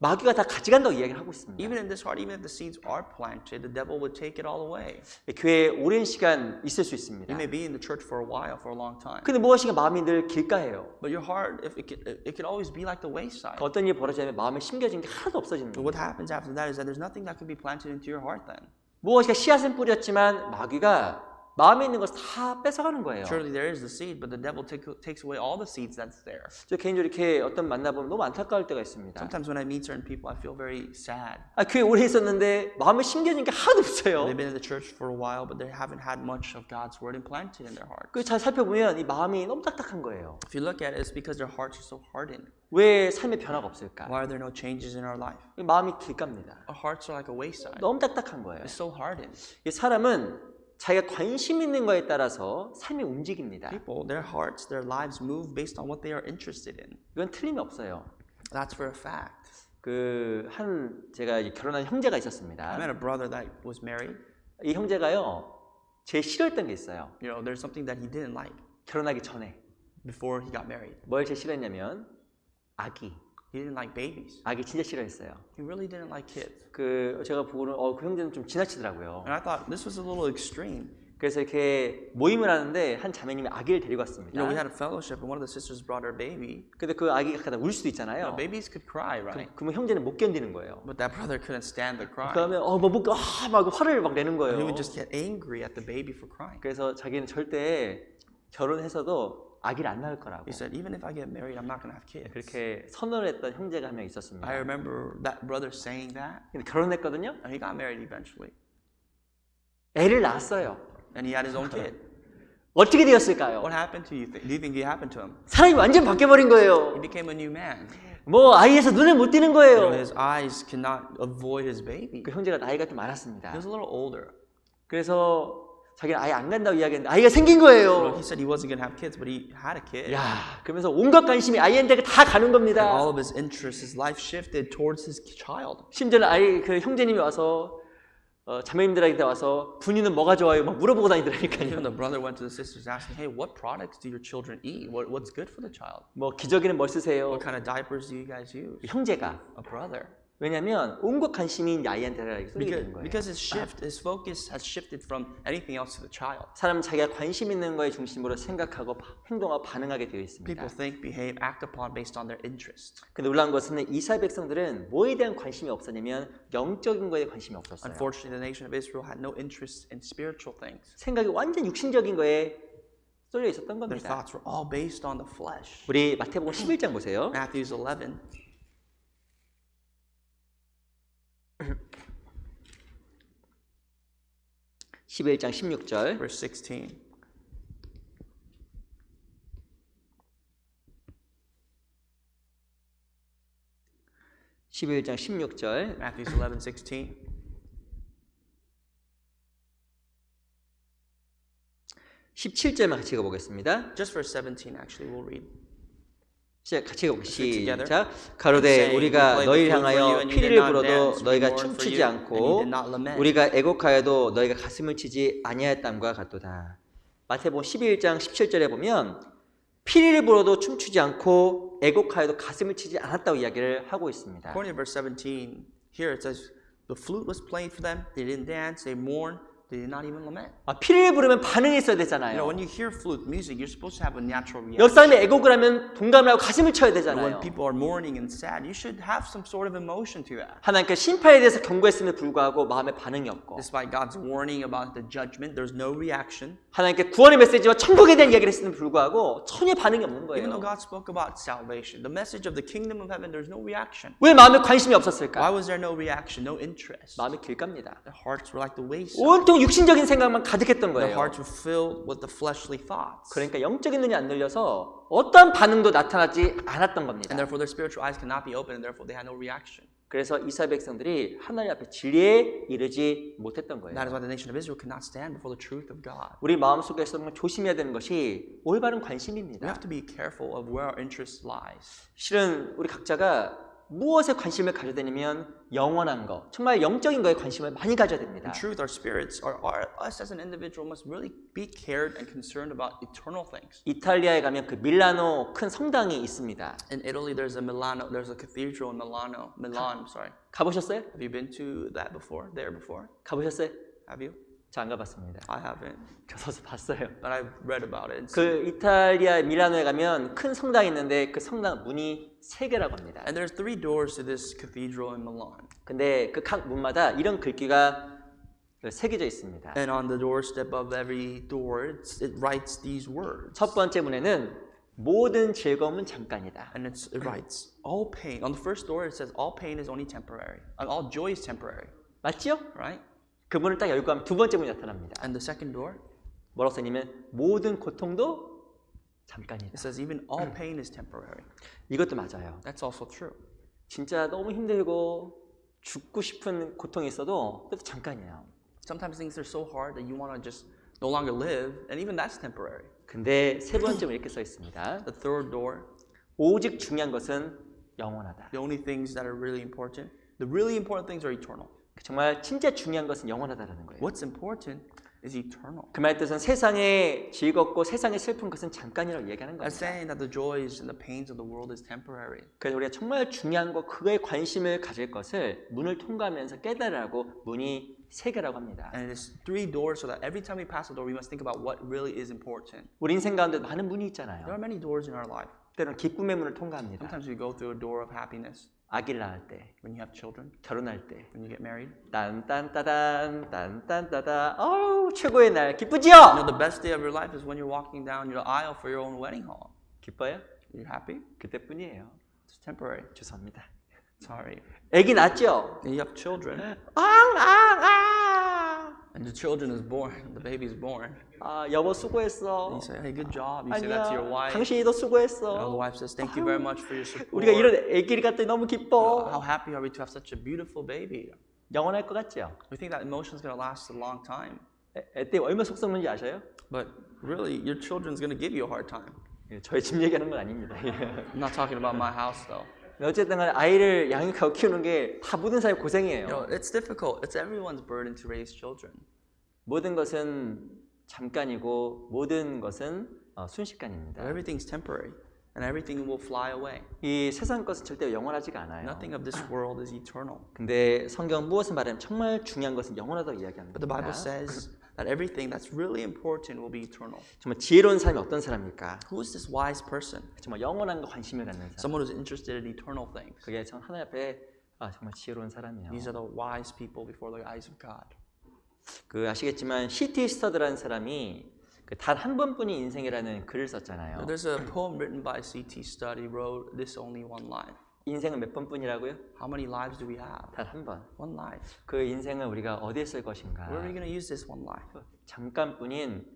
마귀가 다 가져간다고 이야기를 하고 있습니다. Even in this heart, even if the seeds are planted, the devil would take it all away. 교회에 오랜 시간 있을 수 있습니다. You may be in the church for a while, for a long time. 근데 무엇인가 마음이 늘 길가예요. But your heart, if it could always be like the wayside. 어떤 일이 벌어지면 마음에 심겨진 게 하나도 없어지는 But 거예요. what happens after that is that there's nothing that could be planted into your heart then. 무엇인가 씨앗은 뿌렸지만 마귀가 마음에 있는 것을 다 뺏어가는 거예요. Surely there is the seed, but the devil takes away all the seeds that's there. 저 개인적으로 이렇게 어떤 만나보면 너무 안타까울 때가 있습니다. Sometimes when I meet certain people, I feel very sad. 교회 오래 있었는데 마음에 심겨진 게 하나도 없어요. They've been in the church for a while, but they haven't had much of God's word implanted in their heart. 잘 살펴보면 이 마음이 너무 딱딱한 거예요. If you look at it, it's because their hearts are so hardened. 왜 삶의 변화가 없을까? Why are there no changes in our life? 이 마음이 길갑니다. Our hearts are like a wayside. 너무 딱딱한 거예요. It's so hardened. 이 사람은 자기가 관심 있는 거에 따라서 삶이 움직입니다. People, their hearts, their lives move based on what they are interested in. 이건 틀림이 없어요. That's for a fact. 제가 이제 결혼한 형제가 I 있었습니다. met a brother that was married. 이 형제가요, 제일 싫어했던 게 있어요. You know, there's something that he didn't like 결혼하기 전에. before he got married. 뭘 제일 싫어했냐면 아기. He didn't like babies. 아기 진짜 싫어했어요. He really didn't like kids. 제가 보고는 그 형제는 좀 지나치더라고요. And I thought this was a little extreme. 그래서 이렇게 모임을 하는데 한 자매님이 아기를 데리고 왔습니다. You know, we had a fellowship and one of the sisters brought her baby. 근데 그 아기가 가다 울 수도 You 있잖아요. know, babies could cry, right? 그러면 형제는 못 견디는 거예요. But that brother couldn't stand the cry. 그러면 막 화를 막 내는 He 거예요. would just get angry at the baby for crying. 그래서 자기는 절대 결혼해서도 아기를 안 낳을 거라고 He said, even if I get married, I'm not going to have kids. 그렇게 선언을 했던 형제가 한 명 있었습니다. I remember that brother saying that. 근데 결혼했거든요. And he got married eventually. 애를 낳았어요. And he had his own kid. 어떻게 되었을까요? What happened to you? Do you think it happened to him? 사람이 완전 바뀌어버린 거예요. He became a new man. 아이에서 눈을 못 띄는 You know, 거예요. his eyes cannot avoid his baby. 그 형제가 나이가 좀 He 많았습니다. was a little older. 그래서 자기는 아예 안 간다고 이야기했는데 아이가 생긴 Well, 거예요. he said he wasn't going to have kids, but he had a kid. 야, 그러면서 온갖 관심이 아이한테 다 가는 And 겁니다. all of his interests, his life shifted towards his child. 심지어는 그 형제님이 와서 자매님들한테 와서 분유는 뭐가 좋아요? 막 물어보고 다니더라니까요. Even the brother went to the sisters asking, hey, what products do your children eat? What's good for the child? 기저귀는 뭘 쓰세요? What kind of diapers do you guys use? 형제가. A brother. 왜냐하면 온갖 관심이 이 아이한테 쏘게 되는 거예요. Because his focus has shifted from anything else to the child. 사람은 자기가 관심 있는 거에 중심으로 생각하고 행동하고 반응하게 되어 있습니다. People think, behave, act upon based on their interest. 근데 놀라운 것은 이스라엘 백성들은 뭐에 대한 관심이 없었냐면 영적인 거에 관심이 없었어요. Unfortunately, the nation of Israel had no interest in spiritual things. 생각이 완전 육신적인 거에 쏠려 있었던 Their 겁니다. thoughts were all based on the flesh. 우리 마태복음 11장 보세요. Matthew 11. 11장 16절. Verse 16. (11장 16절) Matthew 11:16. 17절만 같이 읽어보겠습니다. Just verse 17 actually we'll read. 같이 읽어볼게요. together. 시작. 가로되 우리가 너희를 향하여 피리를 불어도 너희가 춤추지 않고 우리가 애곡하여도 너희가 가슴을 치지 아니하였담과 같도다. 마태복음 11장 17절에 보면 피리를 불어도 춤추지 않고 애곡하여도 가슴을 치지 않았다고 이야기를 하고 있습니다. According to verse 17, here it says, the flute was played for them, they didn't dance, they mourned, they did not even lament. 피리를 부르면 반응이 있어야 You know, 되잖아요. when you hear flute music, you're supposed to have a natural reaction. 옆 사람이 애곡을 하면 동감을 하고 가슴을 쳐야 When 되잖아요. people are mourning and sad, you should have some sort of emotion to that. 하나님께 심판에 대해서 경고했음에도 불구하고 마음에 반응이 없고 Despite God's warning about the judgment, there's no reaction. 하나님께 구원의 메시지와 천국에 대한 이야기를 했음에도 불구하고 전혀 반응이 없는 Even though 거예요. God spoke about salvation, the message of the kingdom of heaven, there's no reaction. 왜 마음에 관심이 Why 없었을까? was there no reaction, no interest? 마음이 길갑니다. Their hearts were like the wayside. 온통 육신적인 생각만 가득했던 Their 거예요. hearts were filled with the fleshly thoughts. 그러니까 영적인 눈이 안 열려서 어떠한 반응도 나타나지 않았던 겁니다. And therefore their spiritual eyes cannot be open, and therefore they had no reaction. 그래서 이스라엘 백성들이 하나님 앞에 진리에 이르지 못했던 거예요. That is why the nation of Israel could not stand before the truth of God. 우리 마음속에서 조심해야 되는 것이 올바른 We 관심입니다. have to be careful of where our interest lies. 실은 우리 각자가 무엇에 관심을 가져야 되냐면 영원한 것, 정말 영적인 거에 관심을 많이 가져야 됩니다. In truth, our spirits, us as an individual must really be cared and concerned about eternal things. 이탈리아에 가면 그 밀라노 큰 성당이 있습니다. In Italy, there's a cathedral in Milan, sorry. 가보셨어요? Have you been to that before? There before? 가보셨어요? Have you? 저 안 가봤습니다. I haven't, 교도소 봤어요. but I've read about it. 그 이탈리아 밀라노에 가면 큰 성당이 있는데 그 성당 문이 3개라고 합니다. And there's 3 doors to this cathedral in Milan. 근데 그 각 문마다 이런 글귀가 새겨져 있습니다. And on the doorstep of every door, it writes these words. 첫 번째 문에는 모든 즐거움은 잠깐이다. And it writes, all pain. On the first door, it says, all pain is only temporary. All joy is temporary, 맞죠? right? 그 문을 딱 열고 하면 두 번째 문이 나타납니다. And the second door, 뭐라고 써있냐면 모든 고통도 잠깐이다. it says, even all pain is temporary. 이것도 맞아요. That's also true. 진짜 너무 힘들고 죽고 싶은 고통이 있어도 그것도 잠깐이에요. Sometimes things are so hard that you want to just no longer live, and even that's temporary. 근데 세 번째 문 이렇게 써 있습니다. The third door, 오직 중요한 것은 영원하다. the only things that are really important, the really important things are eternal. 정말 진짜 중요한 것은 영원하다라는 거예요. What's important is eternal. 그 말 뜻은 세상에 즐겁고 세상에 슬픈 것은 잠깐이라고 얘기하는 That's 겁니다. saying that the joys and the pains of the world is temporary. 그래서 우리가 정말 중요한 거 그거에 관심을 가질 것을 문을 통과하면서 깨달으라고 문이 3개라고 합니다. And it is 3 doors so that every time we pass a door, we must think about what really is important. 우리 인생 가운데 많은 문이 There 있잖아요. are many doors in our life. 때로는 기쁨의 문을 통과합니다. Sometimes we go through a door of happiness 아기를 낳을 때, when you have children, 결혼할 때, when you get married. 딴딴따단, 딴딴따다. 어우 최고의 날, 기쁘지요? You know, the best day of your life is when you're walking down your aisle for your own wedding hall. 기뻐요? Are you happy? 그때뿐이에요. It's temporary. 죄송합니다. Sorry. 아기 낳았죠? And you have children, 앙앙앙. and the children is born, the baby is born. 아 여보 수고했어. And you say, hey, good job. You say that to your 아니야, wife. 당신이 더 And the 수고했어. wife says, thank you very much for your support. 우리가 이런 아기를 갖다 너무 How 기뻐. happy are we to have such a beautiful baby? 영원할 것 같죠? We think that emotion is going to last a long time. 애 얼마나 속 썩는지 아셔요? But really, your children's going to give you a hard time. 예, 저희 집 얘기하는 건 아닙니다. I'm not talking about my house, though. 어쨌든 간에 아이를 양육하고 키우는 게 다 모든 사람이 고생이에요. You know, it's difficult. It's everyone's burden to raise children. 모든 것은 잠깐이고 모든 것은 순식간입니다. Everything's temporary, and everything will fly away. 이 세상 것은 절대 영원하지가 않아요. Nothing of this world is eternal. 근데 성경 무엇을 말하면 정말 중요한 것은 영원하다고 이야기합니다. But the Bible says that everything that's really important will be eternal. 정말 지혜로운 사람이 어떤 사람입니까? Who is this wise person? 정말 영원한 거 관심을 갖는 사람. Someone who's interested in eternal things. 그게 참 하나님 앞에 정말 지혜로운 사람이에요. These are the wise people before the eyes of God. 그 아시겠지만 C.T. 스터드라는 사람이 단 한 번뿐인 인생이라는 글을 썼잖아요. There's a poem written by C.T. Studd. He wrote this only one life. 인생은 몇 번뿐이라고요? How many lives do we have? 단 한 번. One life. 그 인생을 우리가 어디에 쓸 것인가? Where are we going to use this one life? 잠깐뿐인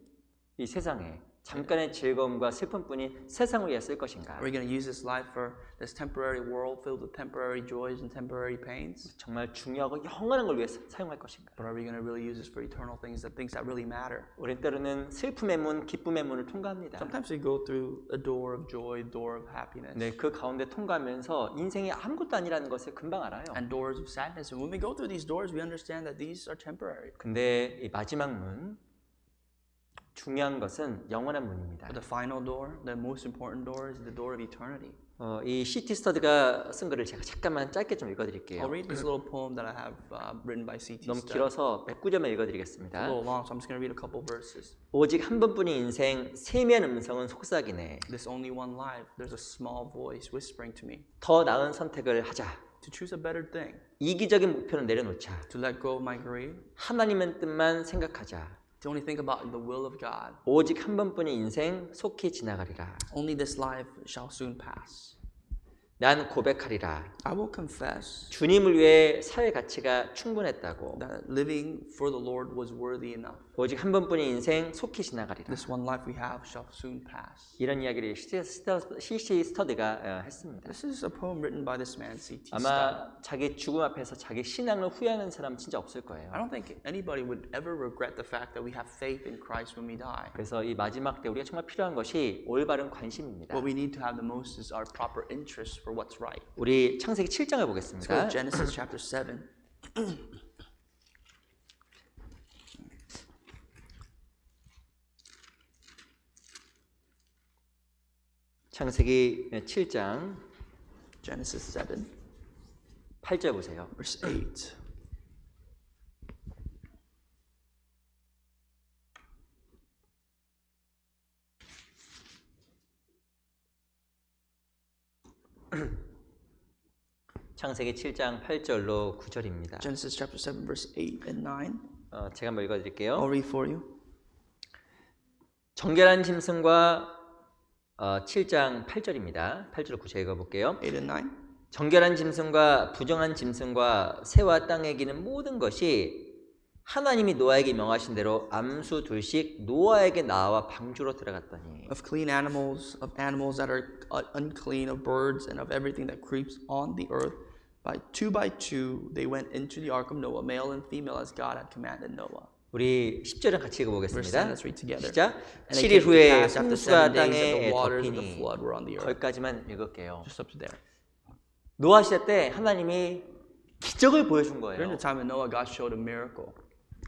이 세상에 잠깐의 즐거움과 슬픔뿐인 세상을 위해 쓸 것인가? Are we going to use this life for this temporary world filled with temporary joys and temporary pains? 정말 중요하고 영원한 걸 위해 사용할 것인가? But are we going to really use this for eternal things that really matter? 우리 때로는 슬픔의 문, 기쁨의 문을 통과합니다. Sometimes we go through a door of joy, door of happiness, 네, 그 가운데 통과하면서 인생이 아무것도 아니라는 것을 금방 알아요. and doors of sadness. And when we go through these doors, we understand that these are temporary. 근데 이 마지막 문, 중요한 것은 영원한 문입니다. But the final door, the most important door, is the door of eternity. 이 C.T. 스터드가 쓴 글을 제가 잠깐만 짧게 좀 읽어드릴게요. I'll read this little poem that I have written by C.T. 너무 Studd. 길어서 몇 구절만 It's a 읽어드리겠습니다. little long, so I'm just going to read a couple verses. 오직 한 번뿐인 인생 세미한 음성은 속삭이네. This only one life, there's a small voice whispering to me 더 나은 선택을 하자. to choose a better thing, 이기적인 목표는 내려놓자. to let go of my grave, 하나님의 뜻만 생각하자. to only think about the will of God. 오직 한 번뿐인 인생 속히 지나가리라. Only this life shall soon pass. 난 고백하리라. I will confess 주님을 위해 사회 가치가 충분했다고. that living for the Lord was worthy enough. 오직 한 번뿐인 인생 속히 지나가리라. This one life we have shall soon pass. 이런 이야기를 C.T. 스터드가 했습니다. This is a poem written by this man, C.T. Studd. 아마 자기 죽음 앞에서 자기 신앙을 후회하는 사람 진짜 없을 거예요. I don't think anybody would ever regret the fact that we have faith in Christ when we die. 그래서 이 마지막 때 우리가 정말 필요한 것이 올바른 관심입니다. What we need to have the most is our proper interest for what's right. 우리 창세기 7장을 Let's go 보겠습니다. to Genesis chapter 7. 창세기 7장 Genesis 7, 8절 보세요. verse 8. 창세기 7장 8절로 9절입니다. Genesis chapter 7, verse 8 and 9. 제가 한번 읽어드릴게요. I'll read for you. 정결한 짐승과 7장 8절입니다. 8절 9절 읽어볼게요. 8 and 9. 정결한 짐승과 부정한 짐승과 새와 땅에 기는 모든 것이 하나님이 노아에게 명하신 대로 암수 둘씩 노아에게 나와 방주로 들어갔더니 Of clean animals, of animals that are unclean, of birds, and of everything that creeps on the earth, by two, they went into the ark of Noah, male and female, as God had commanded Noah. 우리 10절을 같이 Verse 10, 읽어보겠습니다. let's read together. 시작. And it 7일 came to 후에 pass after 홍수가 7 days that 땅에 the waters of the 덮이니 flood were on the earth. 거기까지만 읽을게요. Just up to there. 노아 시대 때 하나님이 기적을 보여준 During 거예요. the time of Noah, God showed a miracle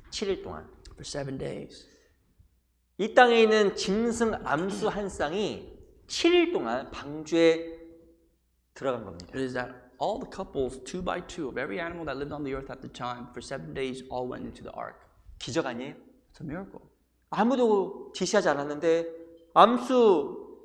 7일 동안. for 7 days. 이 땅에 있는 짐승 암수 한 쌍이 7일 동안 방주에 들어간 겁니다. It is that all the couples, 2 by 2, of every animal that lived on the earth at the time, for 7 days, all went into the ark. 기적 아니에요? It's a miracle. 아무도 지시하지 않았는데 암수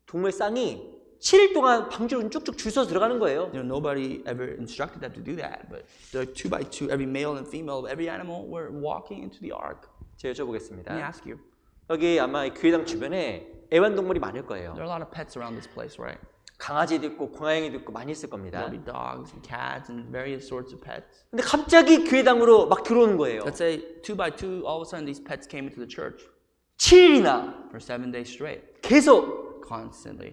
동물 쌍이 7일 동안 방주로 쭉쭉 줄 서서 들어가는 거예요. You know, nobody ever instructed them to do that, but the 2 by 2, every male and female of every animal were walking into the ark. 제가 Let me 여쭤보겠습니다. ask you, 여기 아마 이 교회당 주변에 애완동물이 많을 거예요. there are a lot of pets around this place, right? 강아지도 있고 고양이도 있고 많이 있을 겁니다. There'll be dogs and cats and various sorts of pets. 근데 갑자기 교회당으로 막 들어오는 거예요. Let's say 2 by 2, all of a sudden these pets came into the church 7일이나 for 7 days straight, 계속. constantly.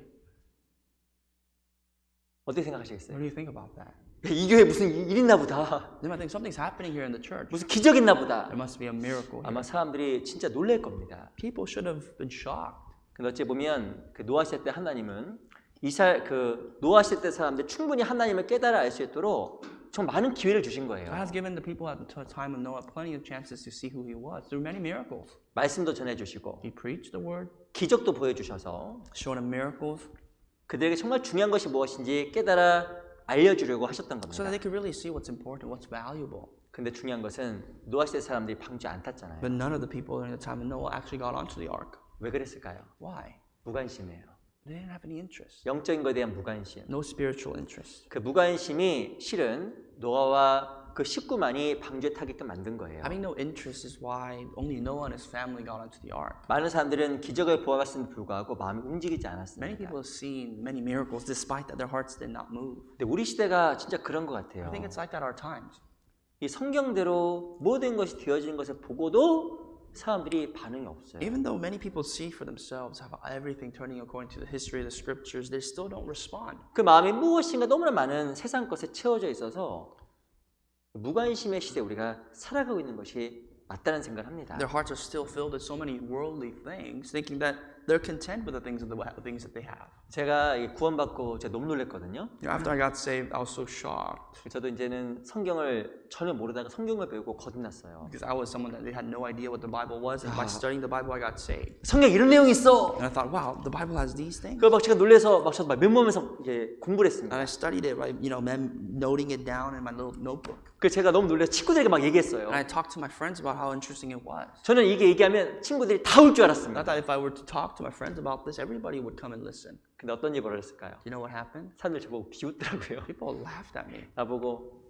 어떻게 생각하시겠어요? What do you think about that? 이 교회 무슨 일 있나 보다. You might think something's happening here in the church. 무슨 기적 있나 보다. There must be a miracle here. 아마 사람들이 진짜 놀랄 겁니다. People should have been shocked. 근데 어찌 보면 그 노아 시대 때 하나님은 노아 시대 때 사람들 충분히 하나님을 깨달아 알 수 있도록 정말 많은 기회를 주신 거예요. God has given the people at the time of Noah plenty of chances to see who he was through many miracles. 말씀도 전해주시고 He preached the word, 기적도 보여주셔서 showed them miracles, 그들에게 정말 중요한 것이 무엇인지 깨달아 알려주려고 하셨던 so that 겁니다. they could really see what's important, what's valuable. 근데 중요한 것은 노아 시대 사람들이 방주 안 탔잖아요. But none of the people during the time of Noah actually got onto the ark. 왜 그랬을까요? Why? 무관심이에요. They didn't have any interest. 영적인 것에 대한 무관심. No spiritual interest. 그 무관심이 실은 노아와 그 식구만이 방주에 타게끔 만든 거예요. Having no interest is why only Noah and his family got onto the ark. 많은 사람들은 기적을 보았음에도 불구하고 마음이 움직이지 Many 않았습니다. people have seen many miracles despite that their hearts did not move. 근데 우리 시대가 진짜 그런 것 I 같아요. think it's like that our times. 이 성경대로 모든 것이 되어지는 것을 보고도 사람들이 반응이 없어요. Even though many people see for themselves have everything turning according to the history of the scriptures, they still don't respond. 그 마음이 무엇인가 너무나 많은 세상 것에 채워져 있어서 무관심의 시대에 우리가 살아가고 있는 것이 맞다는 생각을 합니다. Their hearts are still filled with so many worldly things, thinking that they're content with the things that they have. 제가 이 구원받고 제가 너무 놀랐거든요. You know, after I got saved, I was so shocked 저도 이제는 성경을 전혀 모르다가 성경을 배우고 거듭났어요. because I was someone that they had no idea what the Bible was, and by studying the Bible, I got saved. 성경 이런 내용이 있어. And I thought, wow, the Bible has these things. 그걸 막 제가 놀래서 막 저도 막 메모하면서 이제 공부를 했습니다. And I studied it by, noting it down in my little notebook. 그 제가 너무 놀라서 친구들에게 막 얘기했어요. And I talked to my friends about how interesting it was. 저는 이게 얘기하면 친구들이 다 올 줄 I 알았습니다. thought if I were to talk to my friends about this, everybody would come and listen. 근데 어떤 일이 벌어졌을까요? You know what happened? 사람들 저보고 비웃더라고요. People laughed at me. 나보고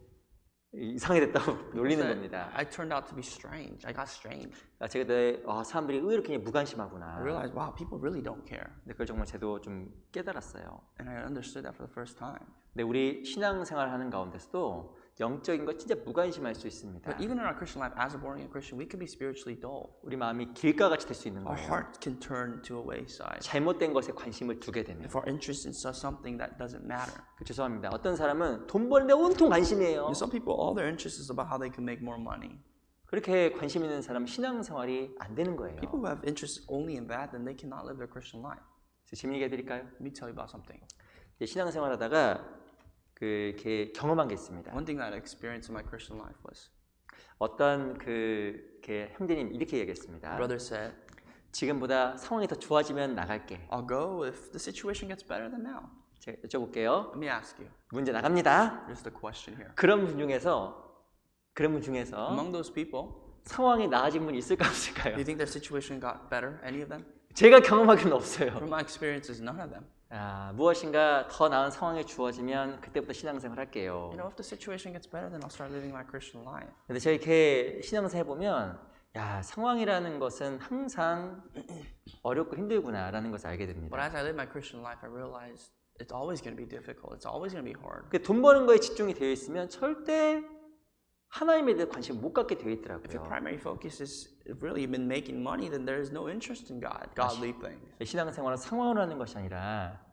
이상해졌다고 놀리는 겁니다. I turned out to be strange. I got strange. 제가 사람들이 의외로 굉장히 무관심하구나. I realized, wow, people really don't care. 근데 그걸 정말 저도 좀 깨달았어요. And I understood that for the first time. 근데 우리 신앙생활 하는 가운데서도 영적인 거 진짜 무관심할 수 있습니다. But even in our Christian life, as a born-again Christian, we can be spiritually dull. 우리 마음이 길가같이 될 수 있는 Our 거예요. heart can turn to a wayside. 잘못된 것에 관심을 두게 되면. If our interest is something that doesn't matter. 죄송합니다. 어떤 사람은 돈 버는데 온통 관심이에요. Some people, all their interest is about how they can make more money. 그렇게 관심 있는 사람은 신앙생활이 안 되는 거예요. People who have interest only in that, then they cannot live their Christian life. 재미있게 해드릴까요? Let me tell you about something. 신앙생활하다가 이렇게 경험한 게 있습니다. One thing that I experienced in my Christian life was 어떤 형제님 이렇게 얘기했습니다. brother said, 지금보다 상황이 더 좋아지면 나갈게. I'll go if the situation gets better than now. 제가 여쭤볼게요. Let me ask you. 문제 나갑니다. Here's the question here. 그런 분 중에서 Among those people, 상황이 나아진 분 있을까 do 없을까요? you think their situation got better? Any of them? 제가 경험하기는 없어요. From my experiences, none of them. 무엇인가 더 나은 상황이 주어지면 그때부터 신앙생활 할게요. You know, if the situation gets better, then I'll start living my Christian life. 근데 제가 이렇게 신앙생활 해보면 상황이라는 것은 항상 어렵고 힘들구나라는 것을 알게 But 됩니다. as I live my Christian life, I realized it's always going to be difficult. It's always going to be hard. 돈 버는 거에 집중이 되어 있으면 절대 하나님에 대해 관심 못 갖게 되어 If your 있더라고요. primary focus is really been making money, then there is no interest in God, godly things. 신앙생활은 상황으로 하는 것이 아니라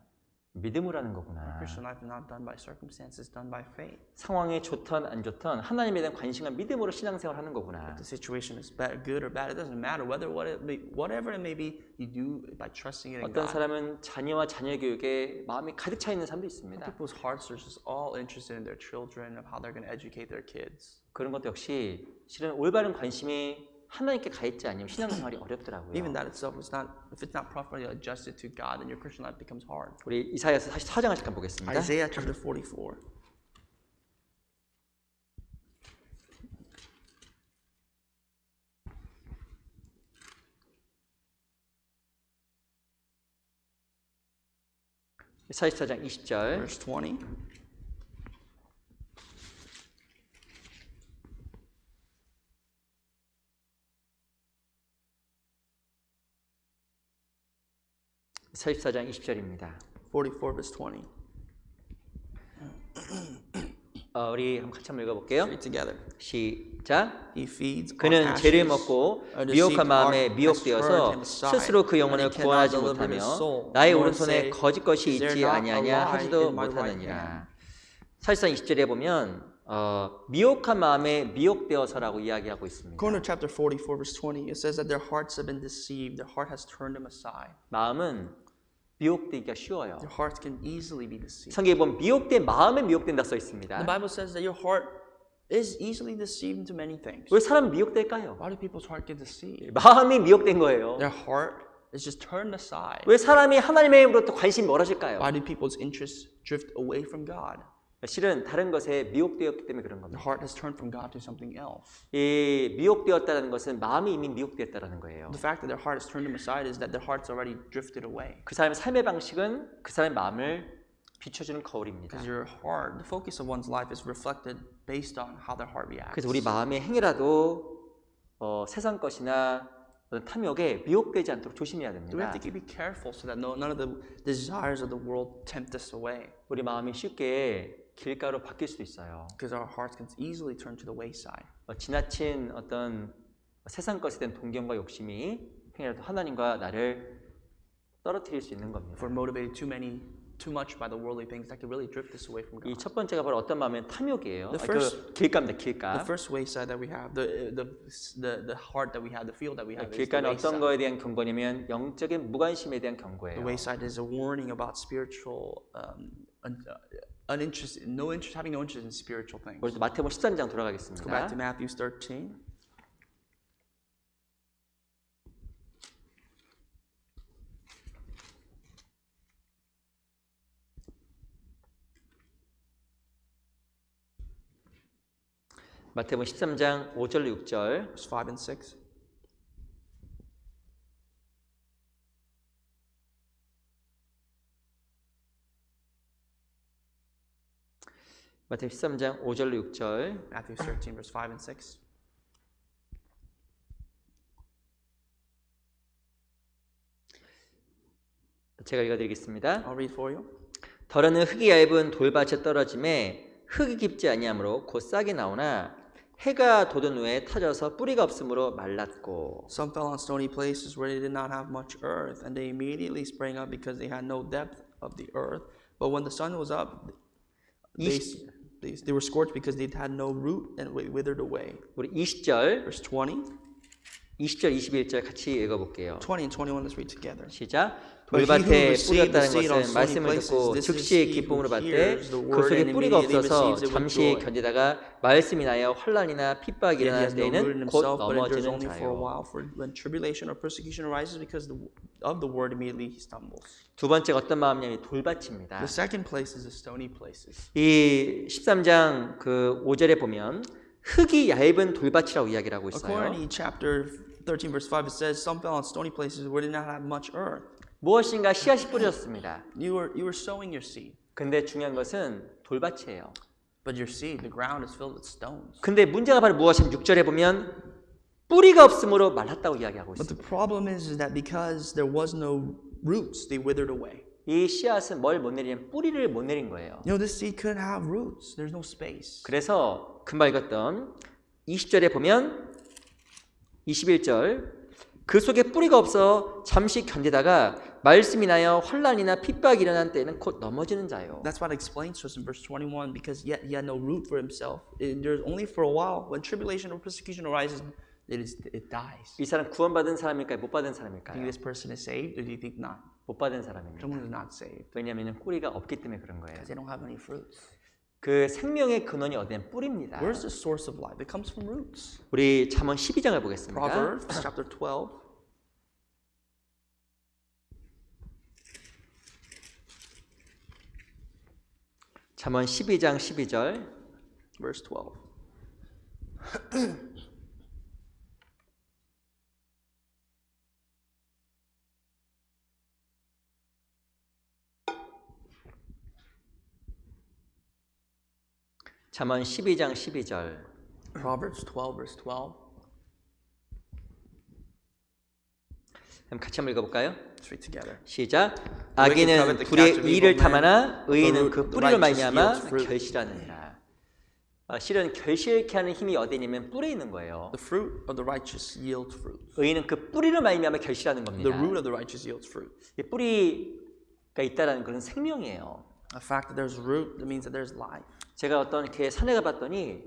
믿음으로 하는 거구나. Christian life is not done by circumstances, done by faith. 상황이 좋던 안 좋던 하나님에 대한 관심과 믿음으로 신앙생활 하는 거구나. The situation is bad, good or bad, it doesn't matter. Whatever it may be, you do it by trusting it in 어떤 God. 사람은 자녀와 자녀 교육에 마음이 가득 차 있는 사람도 있습니다. People's hearts are just all interested in their children, of how they're going to educate their kids. 그런 것도 역시 실은 올바른 관심이 하나님께 가 있지 않으면 신앙생활이 어렵더라고요. Even that itself is not, if it's not properly adjusted to God, then your Christian life becomes hard. 우리 이사야서 44장을 잠깐 보겠습니다. Isaiah chapter 44. 이사야 44장 20절. Verse 20. 이사야 44장 20절입니다. 44 verse 20. 우리 한번 같이 한번 읽어볼게요. Read together. 시작. He feeds on 그는 ashes. 죄를 먹고 A deceived 미혹한 마음에 heart has 미혹되어서 turned him aside, 스스로 그 영혼을 and he 구원하지 cannot deliver 못하며 his soul. 나의 Nor 오른손에 say, 거짓 것이 "Is there 있지 not a 아니하냐 lie 하지도 in my right 못하느니라. 사실상 20절에 보면 미혹한 마음에 미혹되어서라고 이야기하고 있습니다. According to chapter 44 verse 20, it says that their hearts have been deceived. Their heart has turned them aside. 마음은 미혹되기가 쉬워요. Their hearts can easily be deceived. 성경에 보면 미혹된 마음에 미혹된다 써 The 있습니다. Bible says that your heart is easily deceived into many things. 왜 사람이 미혹될까요? Why do people's heart get deceived? 마음이 미혹된 거예요. Their heart is just turned aside. 왜 사람이 하나님으로부터 관심이 멀어질까요? Why do people's interests drift away from God? 실은 다른 것에 미혹되었기 때문에 그런 The 겁니다. heart has turned from God to something else. 이 미혹되었다는 것은 마음이 이미 미혹되었다는 거예요. The fact that their heart has turned them aside is that their heart's already drifted away. 그 사람의 삶의 방식은 그 사람의 마음을 비춰주는 거울입니다. Because your heart, the focus of one's life is reflected based on how their heart reacts. 그래서 우리 마음의 행위라도 세상 것이나 어떤 탐욕에 미혹되지 않도록 조심해야 So we 됩니다. have to be careful so that none of the desires of the world tempt us away. 우리 마음이 쉽게 길가로 바뀔 수도 있어요. Because our hearts can easily turn to the wayside. 지나친 어떤 세상 것에 대한 동경과 욕심이 행위라도 하나님과 나를 떨어뜨릴 수 있는 겁니다. If we're motivated too many too much by the worldly things that could really drift us away from 이 God. 첫 번째가 바로 어떤 마음이면 탐욕이에요. The first- 그 길가입니다. The 길가. first wayside that we have, the heart that we have, the field that we have, is the 길가는 어떤 wayside. 거에 대한 경고냐면 영적인 무관심에 대한 The 경고예요. wayside is a warning about spiritual uninterest, having no interest in spiritual things. 우리 마태복음 13장 Go back to 돌아가겠습니다. Matthew 13. 마태복음 13장 5절 6절. Verse 5 and 6. 마태복음 13장 5절 6절. Matthew 13, verse 5 and 6. 제가 읽어드리겠습니다. I'll read for you. 더러는 흙이 얇은 돌밭에 떨어짐에 흙이 깊지 아니하므로 곧 싹이 나오나 해가 돋은 후에 터져서 뿌리가 없으므로 말랐고. Some fell on stony places where they did not have much earth, and they immediately sprang up because they had no depth of the earth. But when the sun was up, they were scorched because they had no root and withered away. 우리 20절, Verse 20, 20절, 21절 같이 읽어볼게요. 20 and 21, let's read together. 시작. But he who 돌밭에 received the 뿌렸다는 seed on 것은 stony 말씀을 places, 듣고 this is 즉시 he who 기쁨으로 받되 hears the 그 word 속에 and 뿌리가 immediately 없어서 receives it with 잠시 joy. 견디다가 말씀이 나여 환란이나 핍박이 Yet he 일어날 has no root in 때에는 곧 himself, but endures 넘어지는 only for a 자요. while. For when tribulation or persecution arises because of the word, immediately he stumbles. 두 번째가 어떤 마음이냐면 돌밭입니다. The second place is the stony places. 이 13장 그 5절에 보면 흙이 얇은 돌밭이라고 이야기를 하고 According 있어요. to chapter 13, verse 5, it says, some fell on stony places where they did not have much earth. 무엇인가 씨앗이 뿌려졌습니다. You were sowing your seed, 근데 중요한 것은 돌밭이에요. but your seed, the ground is filled with stones. 근데 문제가 바로 무엇이냐면 6절에 보면 뿌리가 없으므로 말랐다고 이야기하고 But the 있습니다. problem is that because there was no roots, they withered away. 이 씨앗은 뭘 못 내리냐면 뿌리를 못 내린 거예요. You know, this seed couldn't have roots. There's no space. 그래서 금방 읽었던 20절에 보면 21절 그 속에 뿌리가 없어 잠시 견디다가 말씀이 나여 환란이나 핍박이 일어난 때에는 곧 넘어지는 자요. That's what it explains to us in verse 21, because yet he had no root for himself. It endures only for a while. When tribulation or persecution arises, it dies. 이 사람 구원받은 사람일까요? 못 받은 Do you think 사람일까요? this person is saved, or do you think not? 못 받은 사람입니다. Someone who's not saved, 왜냐하면 뿌리가 없기 때문에 그런 거예요. because they don't have any fruits. 그 생명의 근원이 어디냐 뿌리입니다. Where's the source of life? It comes from roots. 우리 잠언 12장을 보겠습니다. Proverbs chapter 12. 잠언 12장 12절. Verse 12. 잠언 12장 12절. Proverbs 12, verse 12. 그럼 같이 한번 읽어볼까요? Let's read together. 시작. covet 악인은 the 불의 catch of 이를 evil men, 탐하나 but the 의인은 root 그 of the 뿌리로 righteous 말미암아 yields fruit. 결실하느니라. 실은 결실케 하는 힘이 어디에 있냐면 뿌리에 있는 거예요. The fruit of the righteous yields fruit. 의인은 그 뿌리로 말미암아 결실하는 The 겁니다. root of the righteous yields fruit. 이 뿌리가 있다라는 그런 생명이에요. The fact that there's root, that means that there's life. 제가 어떤 이렇게 산에 가봤더니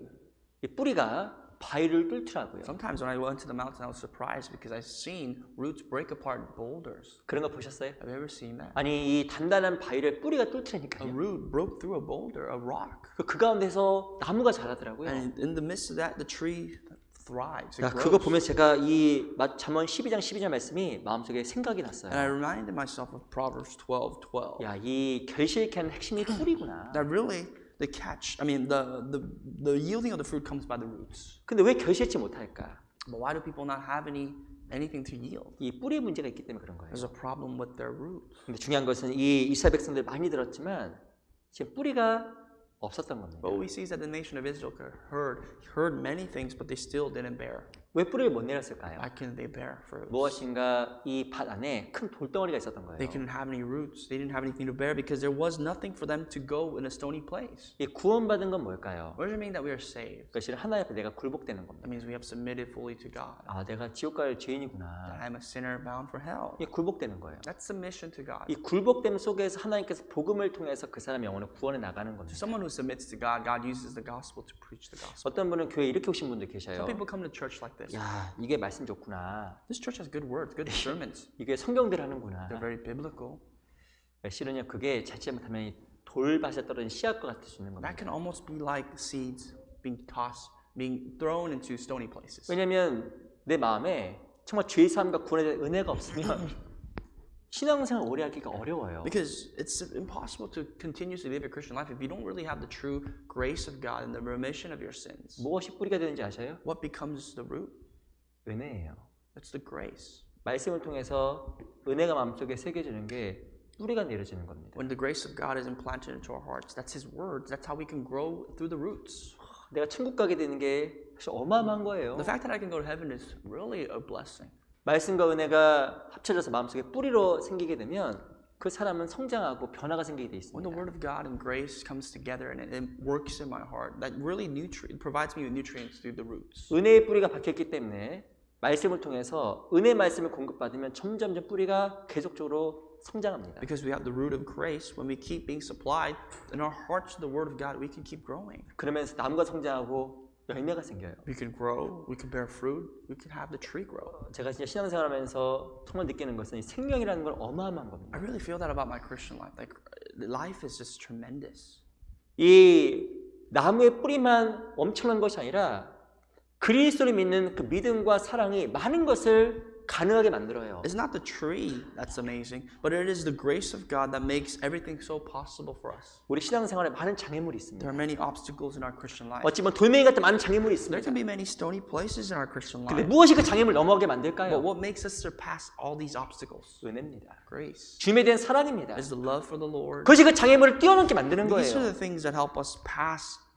이 뿌리가 바위를 뚫더라고요. Sometimes when I went to the mountain, I was surprised because I've seen roots break apart boulders. 그런 거 보셨어요? Have you ever seen that? 아니 이 단단한 바위를 뿌리가 A 뚫더라니까요. root broke through a boulder, a rock. 그 가운데서 나무가 자라더라고요. And in the midst of that, the tree thrives. It 야, 그거 grows. 보면 제가 이 잠언 12장 12절 말씀이 마음속에 생각이 And I 났어요. reminded myself of Proverbs 12:12. 야, 이 결실케 하는 핵심이 뿌리구나. That really the catch, the yielding of the fruit comes by the roots. 근데 왜 결실치 못할까? But why do people not have anything to yield? 이 뿌리에 문제가 있기 때문에 그런 거예요. There's a problem with their roots. 근데 중요한 것은 이 이스라엘 백성들 많이 들었지만 지금 뿌리가 없었던 겁니다. But what we see is that the nation of Israel heard many things, but they still didn't bear. 왜 뿌리를 못 내렸을까요? Why couldn't they bear fruits? 무엇인가 이 밭 안에 큰 돌덩어리가 있었던 거예요. They couldn't have any roots. They didn't have anything to bear because there was nothing for them to go in a stony place. 이 구원받은 건 뭘까요? What does it mean that we are saved? 그것이 하나님 앞에 내가 굴복되는 겁니다. That means we have submitted fully to God. 아, 내가 지옥 갈 That 죄인이구나. I am a sinner bound for hell. 이게 굴복되는 거예요. That's submission to God. 이 굴복됨 속에서 하나님께서 복음을 통해서 그 사람의 영혼을 구원해 나가는 To 겁니다. someone who submits to God, God uses the gospel to preach the gospel. 어떤 분은 교회 이렇게 오신 분들 Some 계셔요. people come to church like this. 야, 이게 말씀 좋구나. This church has good words, good sermons. 이게 성경들 하는구나. They're very biblical. 실은요, 그게 자칫 잘못하면 이 돌밭에 떨어진 씨앗과 같을 수 있는 겁니다. That can almost be like seeds being tossed, being thrown into stony places. 왜냐하면 내 마음에 정말 죄 사함과 구원에 대한 은혜가 없으면 신앙생활 오래 하기가 어려워요. Because it's impossible to continuously live a Christian life if you don't really have the true grace of God and the remission of your sins. 무엇이 뿌리가 되는지 아셔요? What becomes the root? 은혜예요. It's the grace. 말씀을 통해서 은혜가 마음속에 새겨지는 게 뿌리가 내려지는 겁니다. When the grace of God is implanted into our hearts, that's His words. That's how we can grow through the roots. 내가 천국 가게 되는 게 사실 어마어마한 거예요. The fact that I can go to heaven is really a blessing. 말씀과 은혜가 합쳐져서 마음속에 뿌리로 생기게 되면 그 사람은 성장하고 변화가 생기게 돼 When the 있습니다. Word of God and grace comes together and it works in my heart, that really provides me with nutrients through the roots. 은혜의 뿌리가 박혔기 때문에 말씀을 통해서 은혜 말씀을 공급받으면 점점점 뿌리가 계속적으로 성장합니다. Because we have the root of grace, when we keep being supplied in our hearts to the Word of God, we can keep growing. 그러면서 나무가 성장하고 열매가 생겨요. We can grow, we can bear fruit, we can have the tree grow. 제가 진짜 신앙생활하면서 정말 느끼는 것은 이 생명이라는 건 어마어마한 겁니다. I really feel that about my Christian life. Like life is just tremendous. 이 나무의 뿌리만 엄청난 것이 아니라 그리스도를 믿는 그 믿음과 사랑이 많은 것을 가능하게 만들어요. It's not the tree that's amazing, but it is the grace of God that makes everything so possible for us. 우리 신앙생활에 많은 장애물이 있습니다. There are many obstacles in our Christian life. 어찌 보면 돌멩이 같은 많은 장애물이 There 있습니다. can be many stony places in our Christian 근데 life. 무엇이 그 장애물을 넘어가게 But 만들까요? what makes us surpass all these obstacles? 은혜입니다. Grace. 주님에 대한 사랑입니다. Is the love for the Lord. 그것이 그 장애물을 뛰어넘게 만드는 These are 거예요. the things that help us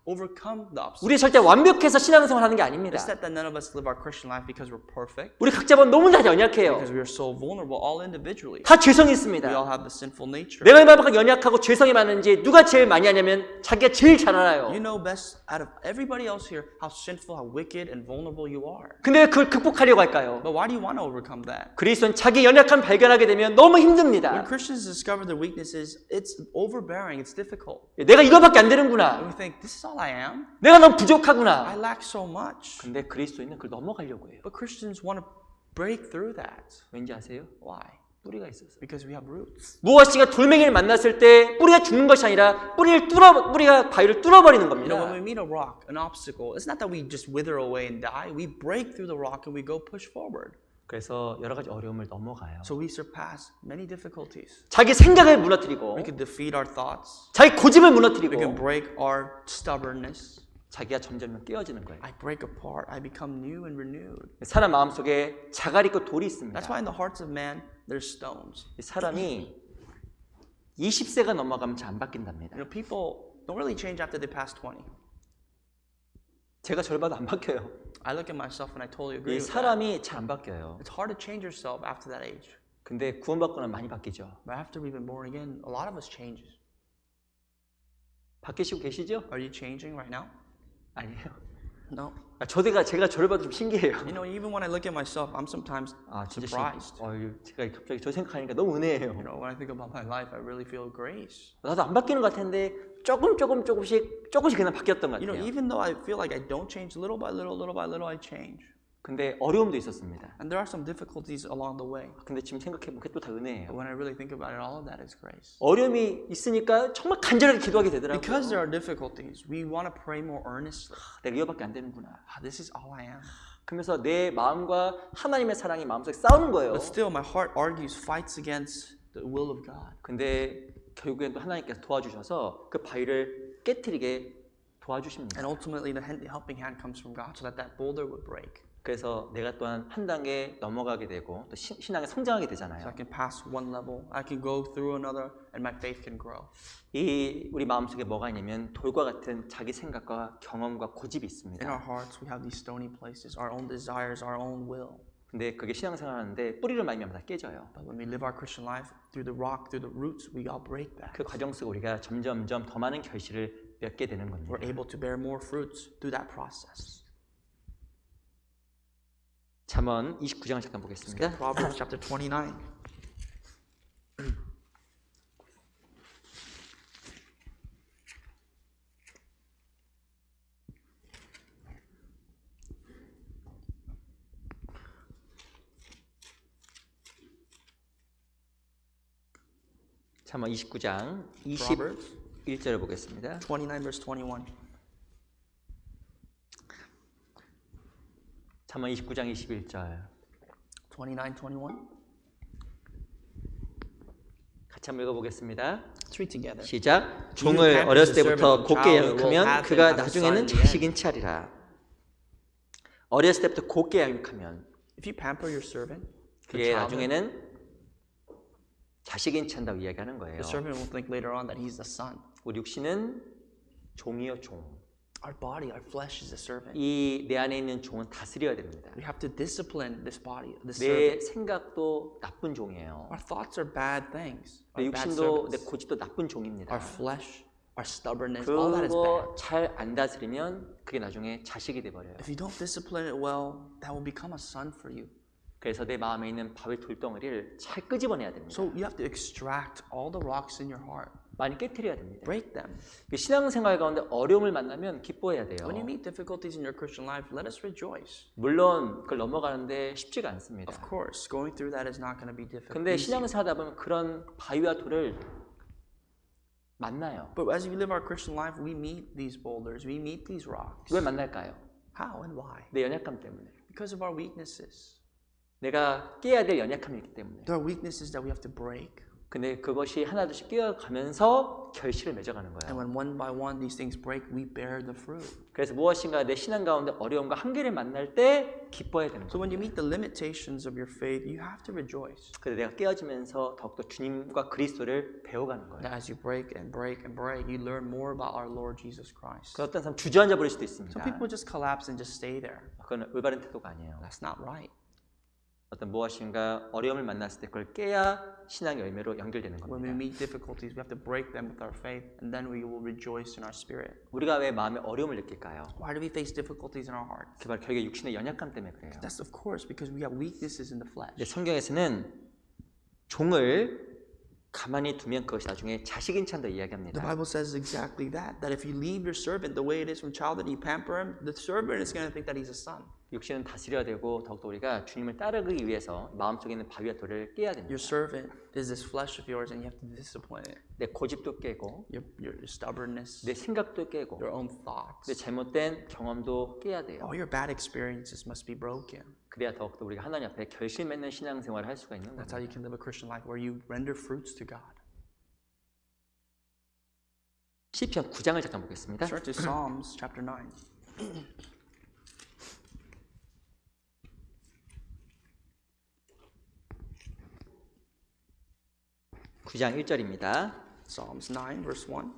overcome the obstacles. 우리 절대 완벽해서 신앙생활 하는 게 아닙니다. It's not that none of us live our Christian life because we're perfect, 우리 각자 보면 너무 다 연약해요. because we are so vulnerable, all individually. 다 죄성이 We 있습니다. all have the sinful nature. 내가 얼마나 연약하고 죄성이 많은지 누가 제일 많이 하냐면 자기가 제일 잘 알아요. You know best out of everybody else here how sinful, how wicked, and vulnerable you are. 근데 왜 그걸 극복하려고 할까요? But why do you want to overcome that? 그리스도는 자기 연약함 발견하게 되면 너무 When 힘듭니다. Christians discover their weaknesses, it's overbearing, it's difficult. 내가 이거밖에 안 And 되는구나. we think, this is all I am? 내가 너무 I 부족하구나. lack so much. 근데 그리스도인은 그걸 넘어가려고 해요. But Christians want to break through that. 왠지 아세요? Why? 뿌리가 있어서. Because we have roots. 무엇인가 돌멩이를 만났을 때 뿌리가 죽는 것이 아니라 뿌리가 바위를 뚫어버리는 You know, when 겁니다. we meet a rock, an obstacle, it's not that we just wither away and die. We break through the rock and we go push forward. 그래서 여러 가지 어려움을 넘어가요. So we surpass many difficulties. 자기 생각을 무너뜨리고 We can defeat our thoughts. 자기 고집을 We can 무너뜨리고 break our stubbornness. 자기가 점점 깨어지는 거예요. I break apart. I become new and renewed. 사람 마음속에 자갈 있고 돌이 That's 있습니다. why in the hearts of man, there's stones. 이 사람이 20세가 넘어가면 잘 안 바뀐답니다. You know, people don't really change after they pass 20. 제가 저를 봐도 안 바뀌어요. I look at myself and I totally agree 이 with that. 사람이 잘 안 바뀌어요. It's hard to change yourself after that age. 근데 구원받고 나면 많이 바뀌죠. But after we've been born again, a lot of us change. 바뀌시고 계시죠? Are you changing right now? 아니에요. No. 제가 저를 봐도 좀 신기해요. You know, even when I look at myself, I'm sometimes 진짜 surprised. 제가 갑자기 저 생각하니까 너무 은혜예요. You know, when I think about my life, I really feel grace. 나도 안 바뀌는 것 같았는데 조금씩 그냥 바뀌었던 것 You know, 같아요. even though I feel like I don't change, little by little, I change. 근데 어려움도 있었습니다. And there are some difficulties along the way. 근데 지금 생각해보면 그게 또 다 은혜예요. But when I really think about it, all of that is grace. 어려움이 있으니까 정말 간절하게 기도하게 되더라고요. Because there are difficulties, we want to pray more earnestly. 내가 이거밖에 안 되는구나. This is all I am. 그러면서 내 마음과 하나님의 사랑이 마음속에 싸우는 거예요. But still, my heart argues, fights against the will of God. 근데 결국엔 또 하나님께서 도와주셔서 그 바위를 깨트리게 도와주십니다. And ultimately, the helping hand comes from God so that boulder would break. 그래서 내가 또한 한 단계 넘어가게 되고 또 신앙에 성장하게 So 되잖아요. I can pass one level, I can go through another, and my faith can grow. 이 우리 마음속에 뭐가 있냐면 돌과 같은 자기 생각과 경험과 고집이 In 있습니다. our hearts, we have these stony places, our own desires, our own will. 근데 그게 신앙생활하는데 뿌리를 말미암아 다 깨져요. But when we live our Christian life through the rock, through the roots, we all break that. 그 과정 속에 우리가 점점점 더 많은 결실을 맺게 되는 겁니다. We're able to bear more fruits through that process. 잠언 29장 잠깐 보겠습니다. Proverbs chapter 29. 잠언 29장 Proverbs 21절을 보겠습니다. 29 verse 21. 잠언 29장 21절 29:21. 같이 한번 읽어보겠습니다. Let's read together. 시작. 종을 어렸을 때부터 곱게 양육하면 그가 나중에는 자식인 채 하리라. 어렸을 때부터 곱게 양육하면 If you pamper your servant, 그게 나중에는 자식인 채 한다고 이야기하는 거예요. the servant will think later on that he's the son. 우리 육신은 종이요 종. Our body, our flesh is a servant. 이 내 안에 있는 종은 다스려야 됩니다. We have to discipline this body, this 내 servant. 생각도 나쁜 종이에요. Our thoughts are bad things. 내 Are bad 육신도 내 servants. 고집도 나쁜 종입니다. Our flesh, our stubbornness, all that is bad. 그거 잘 안 다스리면 그게 나중에 자식이 돼 버려요. If you don't discipline it well, that will become a son for you. 그래서 내 마음에 있는 바위 돌덩어리를 잘 끄집어내야 됩니다. So you have to extract all the rocks in your heart, 많이 깨트려야 됩니다. break them. 신앙생활 가운데 어려움을 만나면 기뻐해야 돼요. When you meet difficulties in your Christian life, let us rejoice. 물론 그걸 넘어가는데 쉽지가 않습니다. Of course, going through that is not going to be difficult. 근데 신앙생활 하다 보면 그런 바위와 돌을 만나요. But as we live our Christian life, we meet these boulders, we meet these rocks. 왜 만날까요? How and why? 내 연약함 때문에. Because of our weaknesses. 내가 깨야 될 연약함이 있기 때문에. There are weaknesses that we have to break. 근데 그것이 하나둘씩 깨어가면서 결실을 맺어가는 And 거예요. when one by one these things break, we bear the fruit. 그래서 무엇인가 내 신앙 가운데 어려움과 한계를 만날 때 기뻐해야 되는 So 거예요. when you meet the limitations of your faith, you have to rejoice. 그래서 내가 깨어지면서 더욱더 주님과 그리스도를 배워가는 거예요. And as you break and break and break, you learn more about our Lord Jesus Christ. 그 어떤 사람 주저앉아 버릴 수도 있습니다. Some people just collapse and just stay there. 그건 올바른 태도가 아니에요. That's not right. 어떤 무엇인가 어려움을 만났을 때 그걸 깨야 신앙의 열매로 연결되는 When we 겁니다. meet difficulties, we have to break them with our faith, and then we will rejoice in our spirit. 우리가 왜 마음에 어려움을 느낄까요? Why do we face difficulties in our hearts? 그 말 결국에 육신의 연약함 때문에 그래요. That's of course because we have weaknesses in the flesh. 근데 성경에서는 종을 가만히 두면 그것이 나중에 자식인 채 한다 The 이야기합니다. Bible says exactly that. That if you leave your servant the way it is from childhood, you pamper him, the servant is going to think that he's a son. 육신은 다스려야 되고 더욱더 우리가 주님을 따르기 위해서 마음속에 있는 바위와 돌을 깨야 됩니다. Your servant is this flesh of yours, and you have to discipline it. 내 고집도 깨고 Your stubbornness, 내 생각도 깨고 your own 내 thoughts. 잘못된 경험도 깨야 돼요. All your bad experiences must be broken. 그래야 더욱더 우리가 하나님 앞에 결실 맺는 신앙생활을 할 수가 있는 That's how 겁니다. you can live a Christian life where you render fruits to God. 시편 9장을 잠깐 보겠습니다. Turn to Psalms chapter 9. 구장 1절입니다. Psalms 9, verse 1.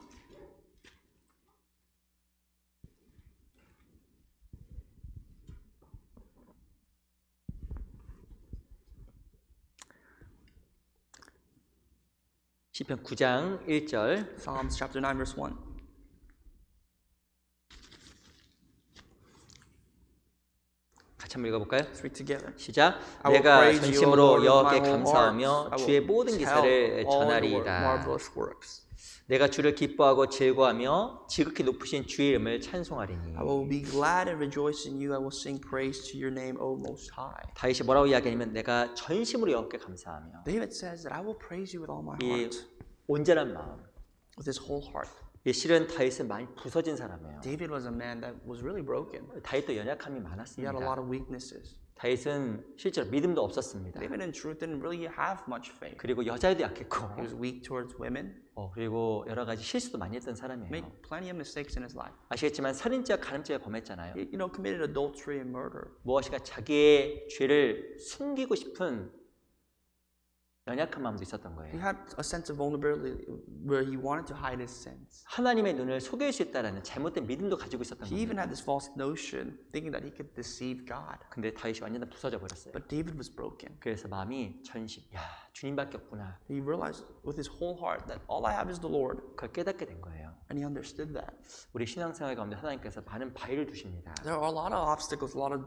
시편 9장 1절 Psalms chapter 9, verse 1. 같이 한번 읽어볼까요? Let's read together. 시작. I will 내가 praise you, O 전심으로 Lord, with my 여호와께 whole 감사하며 heart. I 주의 will 모든 tell 기사를 all your 전하리이다. marvelous works. 내가 주를 기뻐하고 즐거워하며 지극히 높으신 주의 이름을 찬송하리니. I will be glad and rejoice in you. I will sing praise to your name, O Most High. 다윗이 뭐라고 이야기하냐면 내가 전심으로 여호와께 감사하며 David says that I will praise you with all my 이 heart, 온전한 마음. with his whole heart. 이 실은 다윗은 많이 부서진 사람이에요. David was a man that was really broken. 다윗도 연약함이 He had a 많았습니다. lot of weaknesses. 다윗은 실제로 믿음도 없었습니다. David in truth didn't really have much faith. 그리고 여자에도 약했고 He was weak towards women, 그리고 여러 가지 실수도 많이 했던 사람이에요. made plenty of mistakes in his life. 아시겠지만 살인죄와 간음죄를 범했잖아요. He, committed adultery and murder. 무엇인가 자기의 죄를 숨기고 싶은 연약한 마음도 있었던 He 거예요. had a sense of vulnerability where he wanted to hide his sins. 하나님의 눈을 속일 수 있다라는 잘못된 믿음도 가지고 있었던 He even 겁니다. had this false notion, thinking that he could deceive God. 근데 다윗이 완전 다 부서져 버렸어요. But David was broken. 그래서 마음이 전심, 야 주님밖에 없구나. He realized with his whole heart that all I have is the Lord. 그걸 깨닫게 된 거예요. And he understood that. 우리 신앙생활 가운데 하나님께서 많은 바위를 두십니다. There are a lot of obstacles, a lot of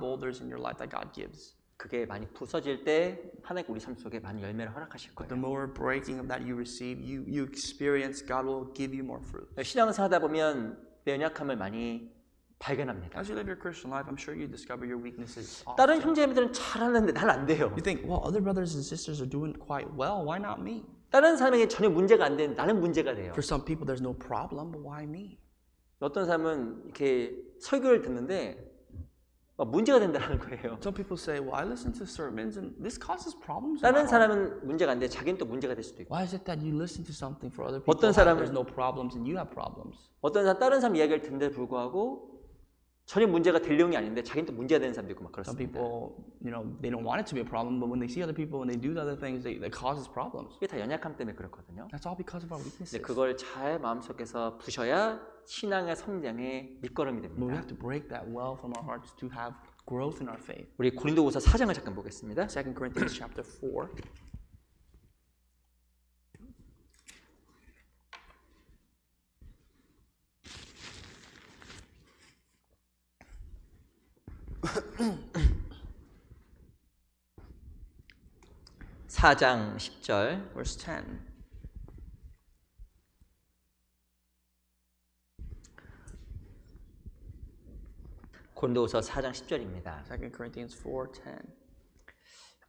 boulders in your life that God gives. 그게 많이 부서질 때 하나님 우리 삶 속에 많은 열매를 허락하실 거예요. The more breaking of that you receive, you experience, God will give you more fruit. 신앙생활 하다 보면 내 연약함을 많이 발견합니다. As you live your Christian life, I'm sure you discover your weaknesses. 다른 often. 형제들은 잘하는데 난 안 돼요. You think, well, other brothers and sisters are doing quite well. Why not me? 다른 사람에게 전혀 문제가 안 되는데 나는 문제가 돼요. For some people, there's no problem, but why me? 어떤 사람은 이렇게 설교를 듣는데 문제가 된다는 거예요. Some people say, well, I listen to sermons and this causes problems. in my 다른 heart. 사람은 문제가 안 돼, 자기는 또 문제가 될 수도 있고. Why is it that you listen to something for other people 어떤 that 사람은- there's no problems and you have problems? 어떤 사람 다른 사람 이야기를 듣는데 불구하고 전혀 문제가 될 내용이 아닌데 자기는 또 문제가 되는 사람도 있고 막 Some 그렇습니다. people, they don't want it to be a problem, but when they see other people and they do other things, that causes problems. 이게 다 연약함 때문에 그렇거든요. That's all because of our weaknesses. 근데 그걸 잘 마음속에서 부셔야 신앙의 성장의 밑거름이 But we 됩니다. have to break that well from our hearts to have growth in our faith. 우리 고린도후서 4장을 잠깐 보겠습니다. 2 Corinthians chapter 4. 사장 10절 Verse 10. 고린도후서 4장 10절입니다. 2 Corinthians 4:10.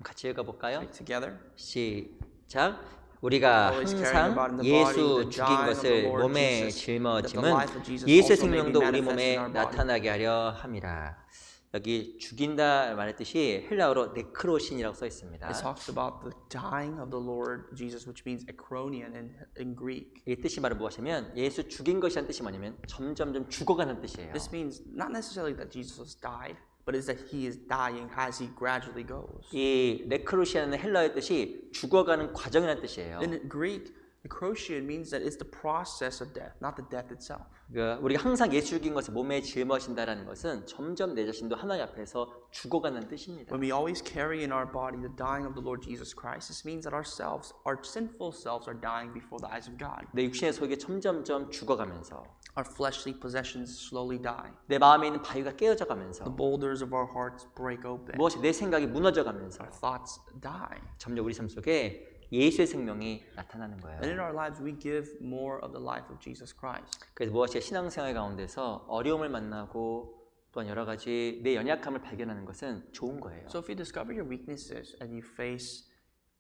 같이 읽어볼까요? Together. 시작. 우리가 Always carrying about 항상 in the body 예수 the 죽인 dying of the 것을 Lord 몸에 Jesus, that the 짊어짐은 life of Jesus 예수의 also may be 생명도 우리 manifested 몸에 in our body. 나타나게 하려 함이라. 여기 죽인다 말의 뜻이 헬라어로 네크로신이라고 써 있습니다. It talks about the dying of the Lord Jesus, which means acronion in Greek. 이 뜻이 바로 무엇이냐면 예수 죽인 것이란 뜻이 뭐냐면 점점점 죽어가는 뜻이에요. This means not necessarily that Jesus died, but is that he is dying as he gradually goes. 이 네크로시아는 헬라어의 뜻이 죽어가는 과정이라는 뜻이에요. In Greek, necrosia means that it's the process of death, not the death itself. 그러니까 우리가 항상 예수 죽인 것을 몸에 짊어진다라는 것은 점점 내 자신도 하나님 앞에서 죽어가는 뜻입니다. When we always carry in our body the dying of the Lord Jesus Christ, this means that our sinful selves are dying before the eyes of God. 내 육신의 속에 점점점 죽어가면서 Our fleshly possessions slowly die. 내 마음에 있는 바위가 깨어져 가면서 The boulders of our hearts break open. 무엇이 내 생각이 무너져 가면서 Our thoughts die. 점점 우리 삶 속에 예수의 생명이 나타나는 거예요. And in our lives, we give more of the life of Jesus Christ. 그래서 무엇이 신앙생활 가운데서 어려움을 만나고 또한 여러 가지 내 연약함을 발견하는 것은 좋은 거예요. So if you discover your weaknesses and you face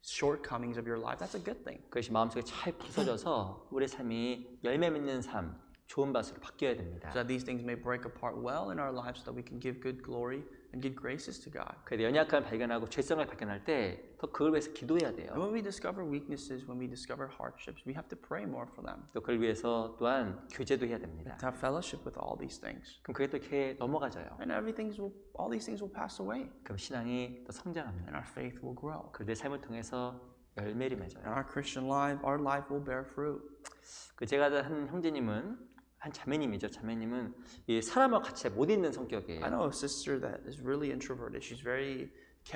shortcomings of your life, that's a good thing. 그것이 마음속에 잘 부서져서 우리의 삶이 열매 맺는 삶, 좋은 밭으로 바뀌어야 됩니다. So that these things may break apart well in our lives so that we can give good glory and good graces to God. 그래서 연약함을 발견하고 죄성을 발견할 때 더 그걸 위해서 기도해야 돼요. And when we discover weaknesses, when we discover hardships, we have to pray more for them. 또 그걸 위해서 또한 교제도 해야 됩니다. To have fellowship with all these things. 그럼 그게 또 이렇게 넘어가져요. And all these things will pass away. 그럼 신앙이 또 성장합니다. And our faith will grow. 그 내 삶을 통해서 열매를 맺어요. And our Christian life, our life will bear fruit. 그 제가 한 형제님은 한 자매님이죠. 자매님은 이 사람과 같이 잘 못 있는 성격이에요. I know a sister that is really introverted. She's very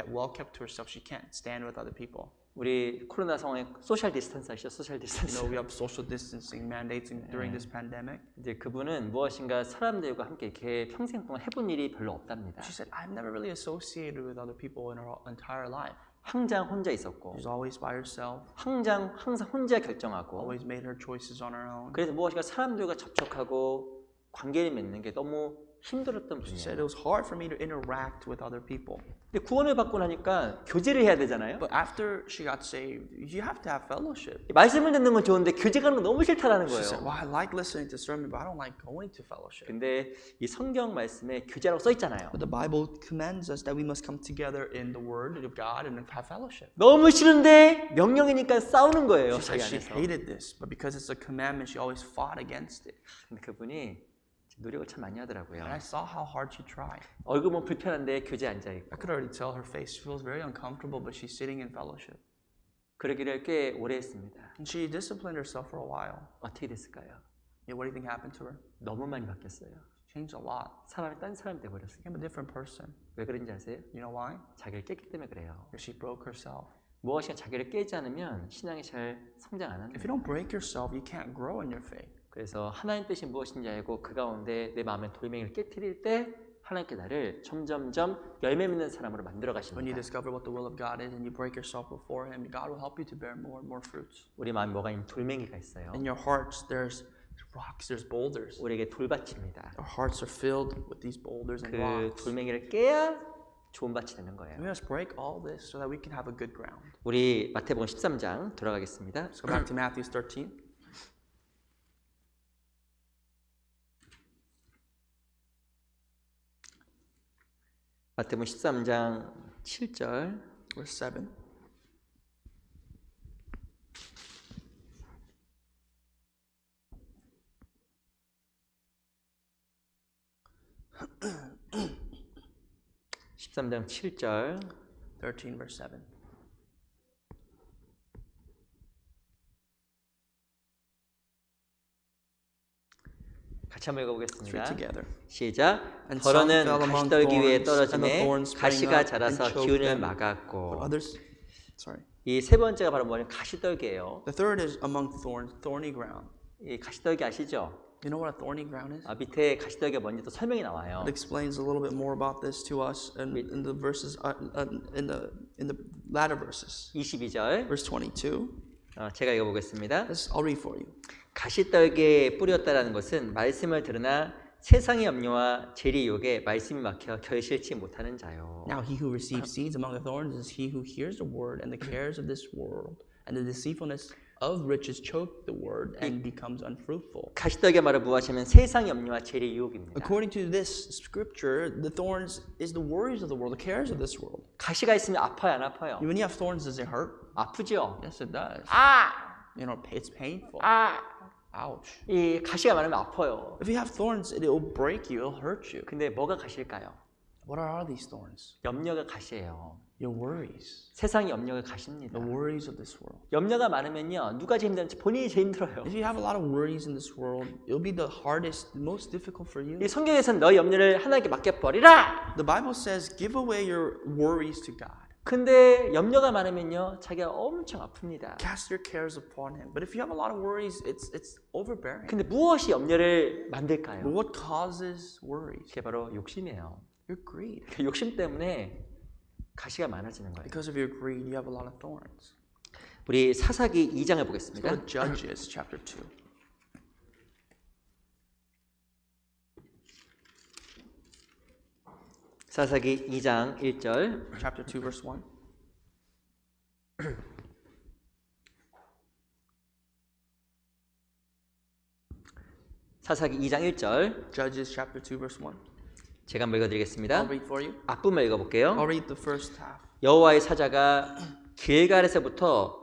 well kept to herself. She can't stand with other people. 우리 코로나 상황에 소셜 디스턴스 아시죠? 소셜 디스턴스. We have social distancing mandates during this pandemic. 이제 그분은 무엇인가 사람들과 함께 이렇게 평생 동안 해본 일이 별로 없답니다. She said, I've never really associated with other people in her entire life. 항상 혼자 있었고, She's always by herself, 항상 혼자 결정하고, always made her choices on her own. 그래서 무엇인가 사람들과 접촉하고 관계를 맺는 게 너무 힘들었던 She said 분이에요. it was hard for me to interact with other people. 근데 구원을 받고 나니까 교제를 해야 되잖아요. But after she got saved, you have to have fellowship. 말씀을 듣는 건 좋은데 교제 가는 건 너무 싫다라는 She said, 거예요. well, I like listening to sermon, but I don't like going to fellowship. 근데 이 성경 말씀에 교제라고 써 있잖아요. But the Bible commands us that we must come together in the Word of God and have fellowship. 너무 싫은데 명령이니까 싸우는 거예요. She 자기 said she 안에서. hated this, but because it's a commandment, she always fought against it. 근데 그분이 노력을 참 많이 하더라고요. And I saw how hard she tried. 얼굴 보면 불편한데 교제 앉아 있고. I could already tell her face. She feels very uncomfortable, but she's sitting in fellowship. 그러기를 꽤 오래 했습니다. And she disciplined herself for a while. 어떻게 됐을까요? Yeah, what do you think happened to her? 너무 많이 바뀌었어요. She changed a lot. 사람이 딴 사람이 돼버렸어요. Became a different person. 왜 그런지 아세요? You know why? 자기를 깼기 때문에 그래요. Because she broke herself. 무엇인가 자기를 깨지 않으면 신앙이 잘 성장 안 하는 If you 거예요. don't break yourself, you can't grow in your faith. 그래서 하나님 뜻이 무엇인지 알고 그 가운데 내 마음의 돌멩이를 깨트릴 때 하나님께 나를 점점점 열매 맺는 사람으로 만들어 When you 가십니다. discover what the will of God is and you break yourself before Him, God will help you to bear more and more fruits. 우리 마음에 뭐가 있는 돌멩이가 있어요. In your hearts, there's rocks, there's boulders. 우리에게 돌밭입니다. Our hearts are filled with these boulders and 그 rocks. 돌멩이를 깨야 좋은 밭이 되는 거예요. We must break all this so that we can have a good ground. 우리 마태복음 13장 돌아가겠습니다. Let's go back to Matthew 13. 마태복음 13장 7절 Verse 7. 십삼 장 7절 13, verse 7. 같이 한번 Let's read 읽어보겠습니다. together. 시작. And some 더러는 fell among 가시떨기 위에 thorns, and the 떨어지매 thorns sprang 가시가 up and 자라서 choked 기운을 them. 막았고. But others, sorry. 이 세 번째가 바로 뭐냐면 가시떨기예요. The third is among thorns, thorny ground. 이 가시떨기 아시죠? You know what a thorny ground is? 밑에 가시떨기가 뭔지 또 설명이 나와요. It explains a little bit more about this to us in the verses in the latter verses. 22절. Verse 22. 제가 읽어보겠습니다. I'll read for you. 가시떨기에 뿌렸다라는 것은 말씀을 들으나 세상의 염려와 재리 유혹에 말씀이 막혀 결실치 못하는 자요. Now he who receives seeds among the thorns is he who hears the word, and the cares of this world and the deceitfulness of riches choke the word and becomes unfruitful. 가시떨기가 말은 무엇이냐면 세상의 염려와 재리 유혹입니다. According to this scripture, the thorns is the worries of the world, the cares of this world. 가시가 있으면 아파요, 안 아파요? When you have thorns, does it hurt? 아프죠. Yes, it does. You know, it's painful. Ouch. 이 가시가 많으면 아파요. If you have thorns, it will break you, it'll hurt you. 근데 뭐가 가시일까요? What are these thorns? 염려가 가시예요. Your worries. 세상이 염려가 가시입니다. The worries of this world. 염려가 많으면요, 누가 제일 힘든지 본인이 제일 힘들어요. If you have a lot of worries in this world, it'll be the hardest, most difficult for you. 이 성경에서는 너의 염려를 하나님께 맡겨버리라. The Bible says, give away your worries to God. 근데 염려가 많으면요, 자기가 엄청 아픕니다. Cast your cares upon Him. But if you have a lot of worries, it's overbearing. 근데 무엇이 염려를 But 만들까요? what causes worries? 그게 바로 욕심이에요. Your greed. 그 욕심 때문에 가시가 많아지는 거예요. Because of your greed, you have a lot of thorns. 우리 사사기 2장을 Go 보겠습니다. to Judges chapter 2. 사사기 2장 1절. Chapter 2, verse 1. 사사기 2장 1절. Judges chapter 2, verse 1. 제가 한번 읽어드리겠습니다. I'll read for you. 앞부분 읽어볼게요. I'll read the first half. 여호와의 사자가 길갈에서부터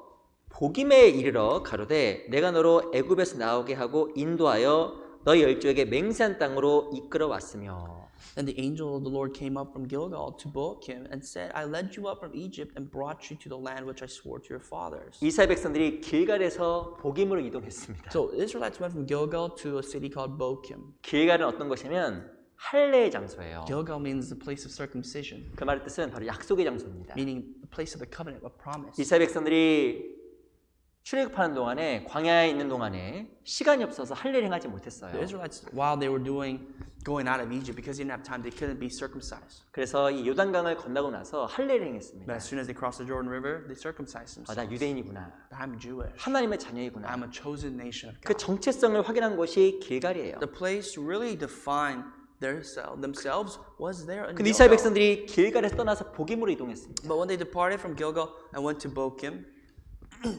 보김에 이르러 가로되 내가 너로 애굽에서 나오게 하고 인도하여 너희 열조에게 맹세한 땅으로 이끌어 왔으며. Then the angel of the Lord came up from Gilgal to Bochim and said, I led you up from Egypt and brought you to the land which I swore to your fathers. 이스라엘 백성들이 길갈에서 보김으로 이동했습니다. So the Israelites went from Gilgal to a city called Bochim. 길갈은 어떤 것이냐면 할례의 장소예요. Gilgal means the place of circumcision, 그 말의 뜻은 바로 약속의 장소입니다. meaning the place of the covenant, of promise. 이스라엘 백성들이 출애굽하는 동안에 광야에 있는 동안에 시간이 없어서 할례를 행하지 못했어요. The Israelites, while they were going out of Egypt, because they didn't have time, they couldn't be circumcised. 그래서 이 요단강을 건너고 나서 할례를 But 행했습니다. as soon as they crossed the Jordan River, they circumcised 나 themselves. 유대인이구나. I'm Jewish. 하나님의 자녀이구나. I'm a chosen nation of 그 God. 정체성을 확인한 곳이 길갈이에요. The place to really define themselves was there in 근데 이스라엘 Gilgal. 백성들이 길갈에서 떠나서 보김으로 이동했습니다. But when they departed from Gilgal and went to Bochim,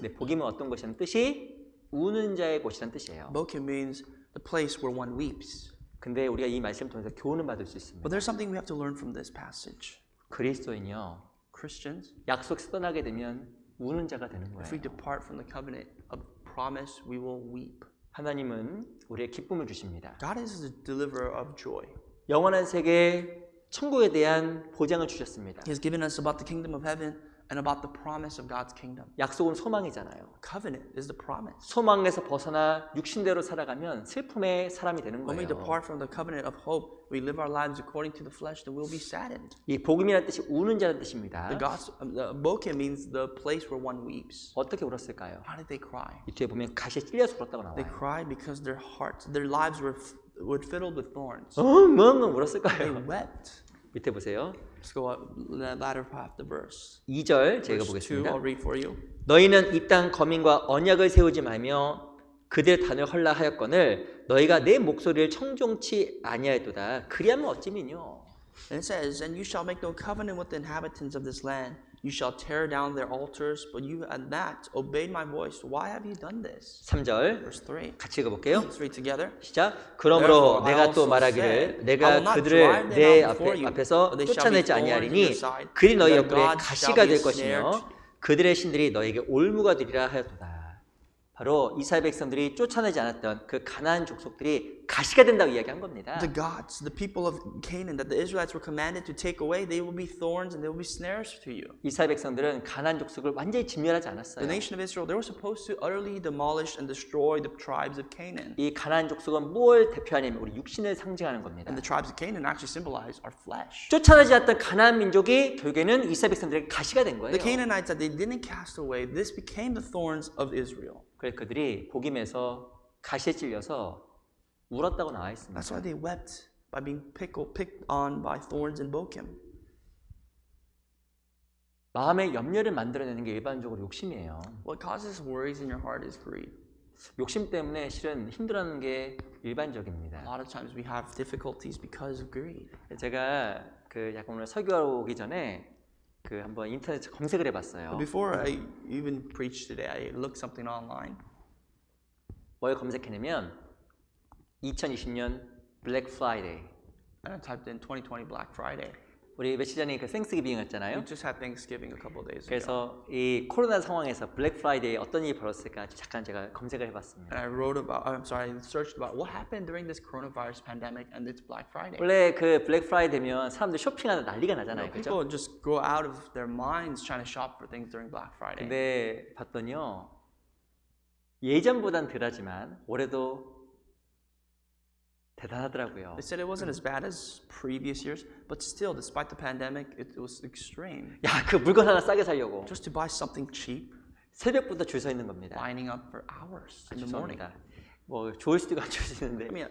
네, 보김은 어떤 곳이라는 뜻이 우는 자의 곳이라는 뜻이에요. Bochim means the place where one weeps. 근데 우리가 이 말씀을 통해서 교훈을 받을 수 있습니다. But there's something we have to learn from this passage. 그리스도인요, Christians, 약속에서 떠나게 되면 우는 자가 되는 if 거예요. we depart from the covenant of promise, we will weep. 하나님은 우리의 기쁨을 주십니다. God is the deliverer of joy. 영원한 세계 천국에 대한 보장을 주셨습니다. He has given us about the kingdom of heaven and about the promise of God's kingdom. 약속은 소망이잖아요. Covenant is the promise. 소망에서 벗어나 육신대로 살아가면 슬픔의 사람이 되는 When we 거예요. depart from the covenant of hope, we live our lives according to the flesh, then we'll be saddened. 이 복음이라는 뜻이 우는 자라는 뜻입니다. The gospel, Bochim means the place where one weeps. 어떻게 울었을까요? How did they cry? 이 뒤에 보면 가시에 찔려서 울었다고 They 나와요. cried because their hearts, their lives were filled with thorns. 엉엉 They 울었을까요? wept. 밑에 보세요. Let's go up the latter part of the verse. 2절 제가 Verse 2, 보겠습니다. I'll read for you. 너희는 이 땅 거민과 언약을 세우지 말며 그들 단을 헐라하였거늘 너희가 내 목소리를 청종치 아니하였도다. 그리하면 어찌미뇨? And it says, and you shall make no covenant with the inhabitants of this land. You shall tear down their altars, but you had not obeyed my voice. Why have you done this? 3절 Verse 3. 같이 읽어볼게요. Let's read together. 시작. 그러므로 Therefore, I 내가 또 also 말하기를 said, I 내가 will not 그들을 drive them 내 out before you, 앞에서 but they shall be 쫓아내지 thorns in 아니하리니 your side, 그들이 너희 their 옆구리에 gods 가시가 shall be 될 a snare 것이며 그들의 신들이 너에게 올무가 되리라 하였도다. 바로 이스라엘 백성들이 쫓아내지 않았던 그 가나안 족속들이 가시가 된다고 이야기한 겁니다. The gods, the people of Canaan that the Israelites were commanded to take away, they will be thorns and they will be snares to you. 이스라엘 백성들은 가나안 족속을 완전히 진멸하지 The 않았어요. nation of Israel, they were supposed to utterly demolish and destroy the tribes of Canaan. 이 가나안 족속은 뭘 대표하냐면 우리 육신을 상징하는 겁니다. And the tribes of Canaan actually symbolize our flesh. 쫓아내지 않았던 가나안 민족이 결국에는 이스라엘 백성들에게 가시가 된 거예요. The Canaanites that they didn't cast away, this became the thorns of Israel. 그래서 그들이 복임에서 가시에 찔려서 울었다고 나와 있습니다. That's why they wept by being picked on by thorns in Bochim. 마음의 염려를 만들어내는 게 일반적으로 욕심이에요. What causes worries in your heart is greed. 욕심 때문에 실은 힘들어하는 게 일반적입니다. A lot of times we have difficulties because of greed. 제가 그 약간 오늘 설교하러 오기 전에 그 한번 인터넷에 검색을 해봤어요. Before I even preached today, I looked something online. 뭘 검색했냐면 2020년 블랙 프라이데이. And I typed in 2020 Black Friday. 우리 며칠 전에 그 땡스기빙 We 했잖아요. just had Thanksgiving a couple of days ago. 그래서 이 코로나 상황에서 블랙 프라이데이 어떤 일이 벌어졌을까 잠깐 제가 검색을 해봤습니다. And I wrote about, I searched about what happened during this coronavirus pandemic and it's Black Friday. 원래 그 블랙 프라이데이 되면 사람들 쇼핑하다 난리가 나잖아요. 그죠? People just go out of their minds trying to shop for things during Black Friday. 근데 봤더니요. 예전보단 덜하지만 올해도 대단하더라고요. They said it wasn't as bad as previous years, but still, despite the pandemic, it was extreme. 야, 그 물건 하나 싸게 사려고 Just to buy something cheap, 새벽부터 줄 서 있는 겁니다. lining up for hours in the morning. 죄송합니다. 뭐 좋을 수도 있고 안 좋을 수도 I 있는데 mean,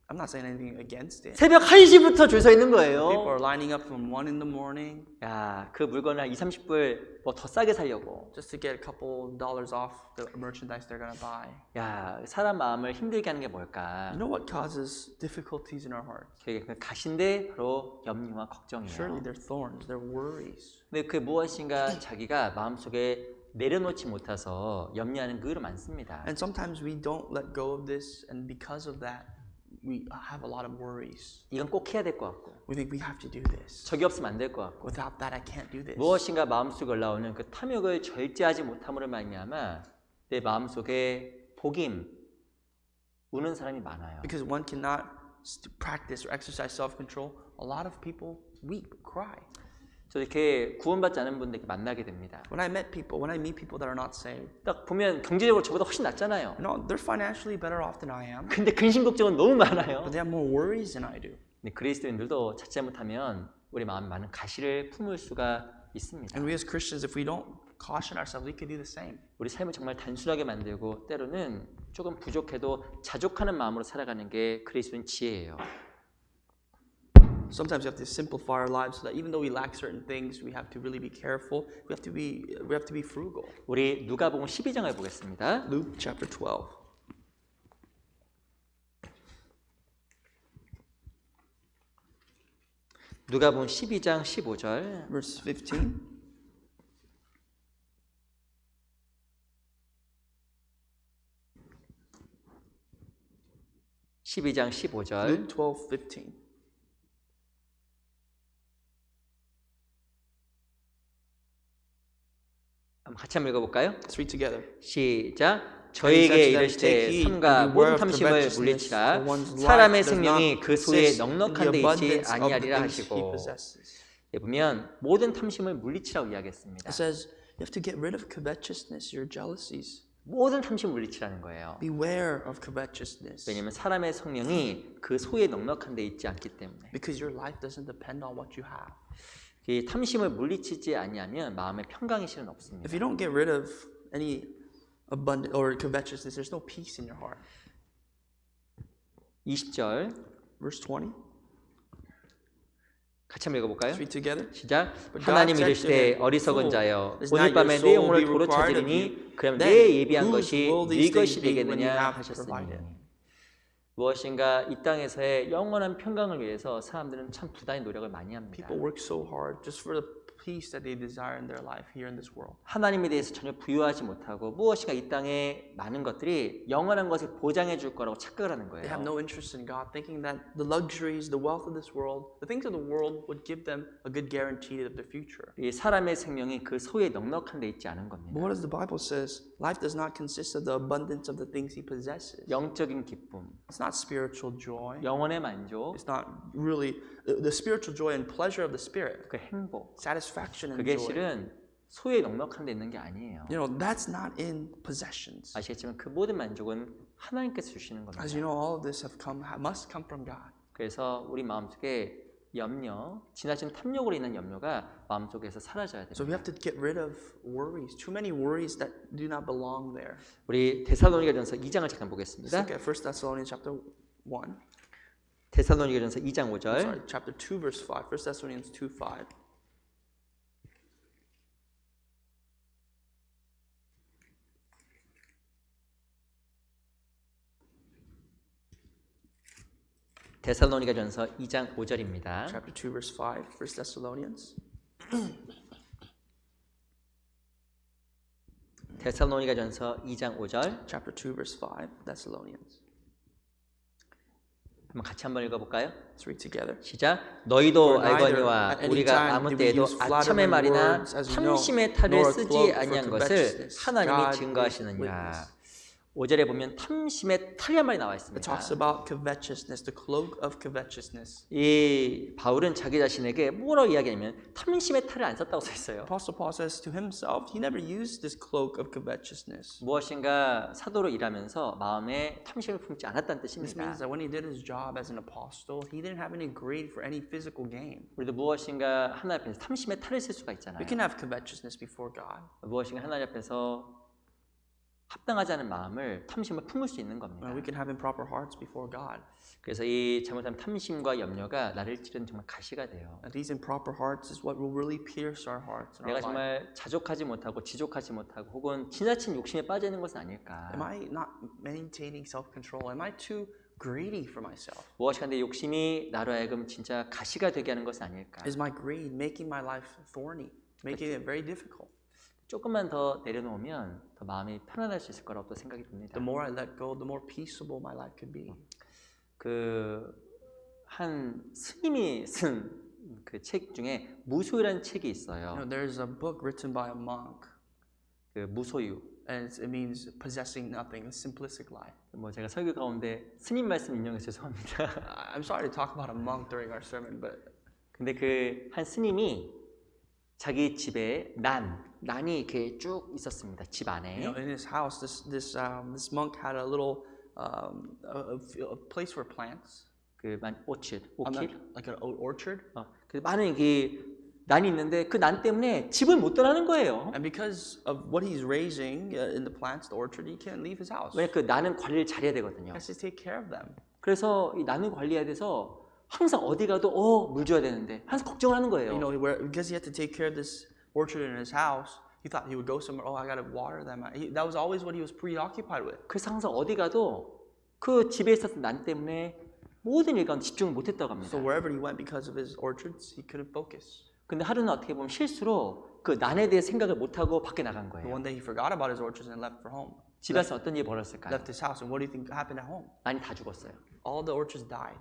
I'm not saying anything against it. 새벽 1시부터 줄 서 있는 People 거예요. are lining up from 1 in the morning 야, 그 물건을 한 30불 뭐 더 싸게 사려고. just to get a couple dollars off the merchandise they're gonna buy. 야, 사람 마음을 힘들게 하는 게 뭘까? You know what causes difficulties in our hearts? 그게 가신데 바로 염려와 Surely 걱정이에요. they're thorns, they're worries. 근데 그 무엇인가 자기가 마음속에 내려놓지 못해서 염려하는 그 일이 많습니다. And sometimes we don't let go of this, and because of that, we have a lot of worries. 이건 꼭 해야 될 것 같고 We think we have to do this. 저기 없으면 안 될 것 같고 Without that, I can't do this. 무엇인가 마음속에 올라오는 그 탐욕을 절제하지 못함으로 말미암아 내 마음속에 복임 우는 사람이 많아요. Because one cannot practice or exercise self-control, a lot of people weep, cry. 저 이렇게 구원받지 않은 분들 이렇게 만나게 됩니다. When I meet people that are not saved, 딱 보면 경제적으로 저보다 훨씬 낫잖아요. you know, they're financially better off than I am, 근데 근심 걱정은 너무 많아요. but they have more worries than I do. 근데 그리스도인들도 찾지 못하면 우리 마음에 많은 가시를 품을 수가 있습니다. And we as Christians, if we don't caution ourselves, we could do the same. 우리 삶을 정말 단순하게 만들고 때로는 조금 부족해도 자족하는 마음으로 살아가는 게 그리스도인 지혜예요. Sometimes we have to simplify our lives so that even though we lack certain things, we have to really be careful. We have to be frugal. 우리 누가복음 12장을 보겠습니다. Luke chapter 12. 누가복음 12장 15절. verse 15. 12장 15절. Luke 12:15. 한번 같이 한번 읽어볼까요? Let's read together. 시작. 저에게 이르시되 삼가 모든 탐심을 물리치라. 사람의 생명이 그 소에 넉넉한 데 있지 아니하리라 하시고. 예, 보면 모든 탐심을 물리치라고 이야기했습니다. It says you have to get rid of covetousness, your jealousies. 모든 탐심을 물리치라는 거예요. Beware of covetousness. 왜냐하면 사람의 성령이 그 소에 넉넉한 데 있지 않기 때문에. Because your life doesn't depend on what you have. 이 탐심을 물리치지 아니하면 마음의 평강이 실은 없습니다. If you don't get rid of any abundant or covetousness, there's no peace in your heart. 20절 Verse 20. 같이 한번 읽어볼까요? Let's read together. 시작. But 하나님 God said to 이르시되 him, 어리석은 Fool, 자여 is 오늘 not 밤에 your 내 soul 영혼을 be 도로 required of 찾으리니 you? 그럼 Then 내 예비한 whose 것이 will 네 these 것이 things be when you 되겠느냐 have 하셨으니. provided? 무엇인가 이 땅에서의 영원한 평강을 위해서 사람들은 참 부단히 노력을 많이 합니다. People work so hard just for the peace that they desire in their life here in this world. 하나님에 대해서 전혀 부유하지 못하고 무엇인가 이 땅에 많은 것들이 영원한 것을 보장해 줄 거라고 착각을 하는 They have 거예요. no interest in God, thinking that the luxuries, the wealth of this world, the things of the world would give them a good guarantee of their future. 이 사람의 생명이 그 소에 넉넉한 데 있지 않은 But 겁니다. what does the Bible says? Life does not consist of the abundance of the things he possesses. 영적인 기쁨, It's not spiritual joy. 영혼의 만족, It's not really the spiritual joy and pleasure of the spirit, 그 행복, satisfaction and 그게 joy. 실은 소에 넉넉한 데 있는 게 아니에요. You know, that's not in possessions. 아시겠지만 그 모든 만족은 하나님께서 주시는 As 겁니다. you know, all of this must come from God. 그래서 우리 마음속에 염려, 지나친 탐욕으로 인한 염려가 마음속에서 사라져야 So we 됩니다. have to get rid of worries. Too many worries that do not belong there. 우리 데살로니가전서 2장을 잠깐 Let's 보겠습니다. look at 1 Thessalonians chapter 1. 데살로니가전서 2장 5절. Sorry, chapter 2, verse 5. 1 Thessalonians 2, 5. 데살로니가전서 2장 5절입니다. Chapter 2, verse 5. 1 Thessalonians. 데살로니가전서 2장 5절. Chapter 2, verse 5. Thessalonians. 한번 같이 한번 읽어볼까요? Let's read together. 시작. 너희도 For neither 알거니와 at any 우리가 time 아무 do we 때에도 use 아첨의 flattering 말이나 words, as you know, 탐심의 탈을 nor 쓰지 cloak for 아니한 것을 covetousness. 하나님이 God is 증거하시느니라. witness. 5절에 보면 탐심의 탈이란 말이 나와 It 있습니다. talks about covetousness, the cloak of covetousness. 이 바울은 자기 자신에게 뭐라고 이야기하냐면 탐심의 탈을 안 썼다고 써 있어요. Apostle Paul says to himself, he never used this cloak of covetousness. 무엇인가 사도로 일하면서 마음에 탐심을 품지 않았다는 This 뜻입니다. means that when he did his job as an apostle, he didn't have any greed for any physical gain. 우리도 무엇인가 하나님 앞에서 탐심의 탈을 쓸 수가 있잖아요. We can have covetousness before God. 무엇인가 하나님 앞에서 합당하지 않은 마음을 탐심을 품을 수 있는 겁니다. We can have improper hearts before God. 그래서 이 잘못한 탐심과 염려가 나를 찌르는 정말 가시가 돼요. And these improper hearts is what will really pierce our hearts and 내가 our life. 정말 자족하지 못하고 지족하지 못하고 혹은 지나친 욕심에 빠져 있는 것은 아닐까. Am I not maintaining self-control? Am I too greedy for myself? 무엇인가 내 욕심이 나로 하여금 진짜 가시가 되게 하는 것은 아닐까. Is my greed making my life thorny, making it very difficult? 조금만 더 내려놓으면 더 마음이 편안할 수 있을 거라고 또 생각이 듭니다. The more I let go, the more peaceable my life could be. 한 스님이 쓴 그 책 중에 무소유라는 책이 있어요. You know, there's a book written by a monk, 그 무소유. and it means possessing nothing, a simplistic life. 뭐 제가 설교 가운데 스님 말씀 인용해서 죄송합니다. I'm sorry to talk about a monk during our sermon, but 근데 그 한 스님이 자기 집에 난이 이렇게 쭉 있었습니다. 집 안에. you know, in his house, this monk had a little a place for plants, 오킷. like an orchard. 그 많은 이게 난이 있는데 그 난 때문에 집을 못 떠나는 거예요. And because of what he's raising in the plants, the orchard, he can't leave his house. 왜 그 난은 관리를 잘해야 되거든요. He has to take care of them. 그래서 이 난을 관리해야 돼서 항상 어디 가도 물 줘야 되는데 항상 걱정을 하는 거예요. You know, because he had to take care of this orchard in his house, he thought he would go somewhere. Oh, I gotta water them. That was always what he was preoccupied with. 그래서 항상 어디 가도 그 집에 있었던 난 때문에 모든 일 가운데 집중을 못했다고 So 합니다. wherever he went because of his orchards, he couldn't focus. 근데 하루는 어떻게 보면 실수로 그 난에 대해 생각을 못하고 밖에 나간 But 거예요. one day he forgot about his orchards and left for home. 집에서 어떤 일이 벌어졌을까요? Left his house. And what do you think happened at home? 난이 다 죽었어요. All the orchards died.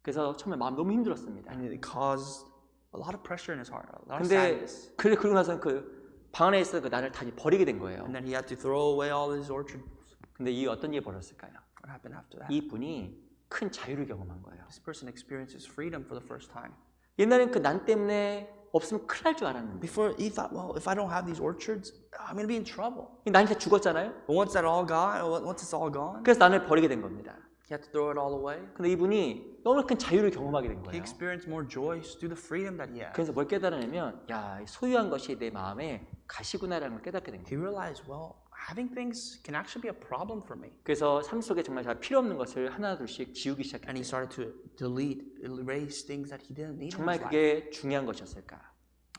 그래서 처음에 마음 너무 힘들었습니다. And it caused a lot of pressure in his heart, a lot of 근데 sadness. 그러고 나서는 그 방 안에 있었던 그 난을 다 버리게 된 거예요. And then he had to throw away all his orchards. 근데 이 어떤 일이 벌어졌을까요? What happened after that? 이 분이 큰 자유를 경험한 거예요. This person experiences freedom for the first time. 옛날엔 그 난 때문에 없으면 큰일 날 줄 알았는데 Before he thought, well, if I don't have these orchards, I'm going to be in trouble. 이 난이 다 죽었잖아요. But once that all gone, once it's all gone, 그래서 난을 버리게 된 겁니다. he had to throw it all away. 근데 이분이 너무 큰 자유를 경험하게 된 He 거예요. experienced more joy through the freedom that he had. 그래서 뭘 깨달아내면 야, 소유한 것이 내 마음에 가시구나라는 걸 깨닫게 된 거예요. He realized, well, having things can actually be a problem for me. 그래서 삶 속에 정말 잘 필요 없는 것을 하나둘씩 지우기 And he 시작했어요. started to delete, erase things that he didn't need in 정말 his life. 그게 중요한 것이었을까?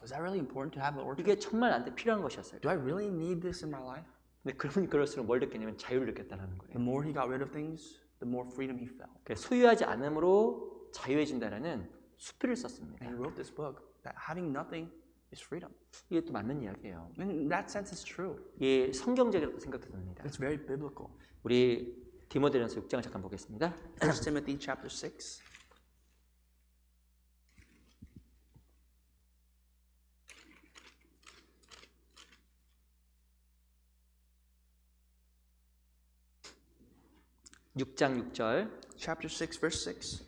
Was that really important to have an orchard? 이게 정말 나한테 필요한 것이었을까? Do I really need this in my life? 근데 그러면 그럴수록 뭘 느끼냐면 자유를 느꼈다는 The 거예요. more he got rid of things, the more freedom he felt. 그래서 소유하지 않음으로 자유해진다라는 수필을 썼습니다. And he wrote this book that having nothing is freedom. 이게 또 맞는 이야기예요. In that sense, it's true. 이게 성경적이라고 생각도 듭니다. It's very biblical. 우리 디모데전서 6장을 잠깐 보겠습니다. 1 Timothy chapter 6. 육 장 6절. Chapter 6, verse 6.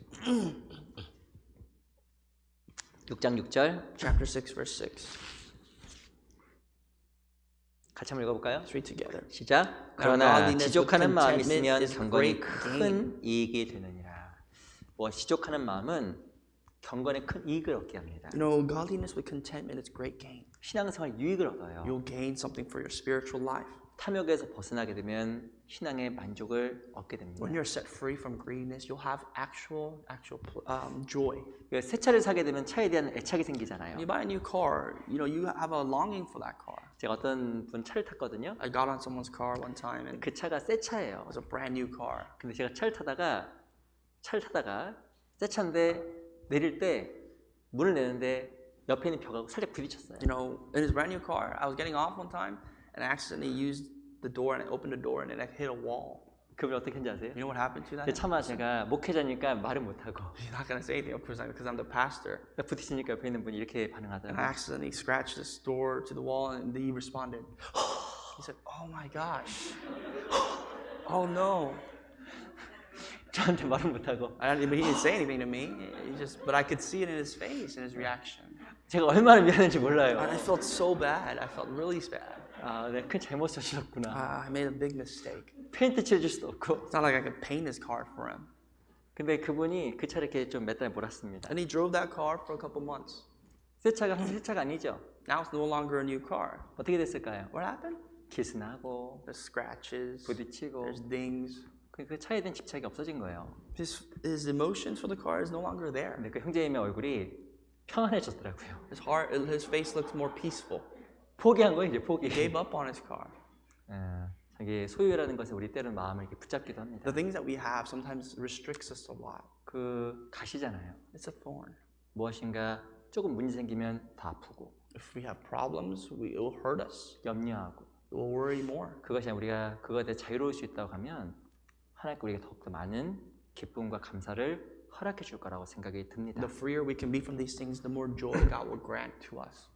6장 6절. Chapter 6, verse 6. 같이 한번 읽어볼까요? Let's read together. 시작. 그러나 godliness 지족하는 with 마음이 contentment 있으면 is 경건이 great 큰 이익이 되느니라. 지족하는 마음은 경건에 큰 이익을 얻게 합니다. You know, godliness with contentment is great gain. 신앙생활 유익을 얻어요. You'll gain something for your spiritual life. 탐욕에서 벗어나게 되면 신앙의 만족을 얻게 됩니다. When you're set free from greediness, you'll have actual joy. 새 차를 사게 되면 차에 대한 애착이 생기잖아요. When you buy a new car, you have a longing for that car. 제가 어떤 분 차를 탔거든요. I got on someone's car one time and it 그 차가 새 차예요. was a brand new car. 근데 제가 차를 타다가 새 차인데 내릴 때 문을 내는데 옆에 있는 벽하고 살짝 부딪혔어요. You know, in his brand new car, I was getting off one time and I accidentally used the door and I opened the door and it hit a wall. 그분 어떻게 했는지 아세요? You know what happened to that? 차마 제가 목회자니까 말을 못하고 He's not gonna say anything, of course, because I'm the pastor. 부딪히니까 옆에 있는 분이 이렇게 And I 반응하더라고요. accidentally scratched this door to the wall and he responded. He said, "Oh my gosh. Oh no." 저한테 말을 못하고 But he didn't say anything to me. But I could see it in his face, in his reaction. 제가 얼마나 미안한지 몰라요. And I felt so bad. I felt really bad. 내가 큰 잘못 저질렀구나. I made a big mistake. 페인트 칠해줄 수도 없고. It's not like I could paint his car for him. 근데 그분이 그 차를 이렇게 좀 몇 달 몰았습니다. And he drove that car for a couple months. 새 차가 새 차가 아니죠. Now it's no longer a new car. 어떻게 됐을까요? What happened? 기스나고 There's scratches. 부딪히고 There's dings. 그 차에 대한 집착이 없어진 거예요. His emotions for the car is no longer there. 근데 그 형제님의 얼굴이 평안해졌더라고요. His face looks more peaceful. 포기한 거예요, 이제 포기. He gave up on his car. 자기 소유라는 것은 우리 때로는 마음을 이렇게 붙잡기도 합니다. The things that we have sometimes restricts us a lot. 그 가시잖아요. It's a thorn. 무엇인가 조금 문제 생기면 더 아프고 If we have problems, it will hurt us. 염려하고 It will worry more. 그것이 아니라 우리가 그것에 대해 자유로울 수 있다고 하면 하나님께 우리가 더욱더 많은 기쁨과 감사를 허락해 줄 거라고 생각이 듭니다. The freer we can be from these things, the more joy God will grant to us.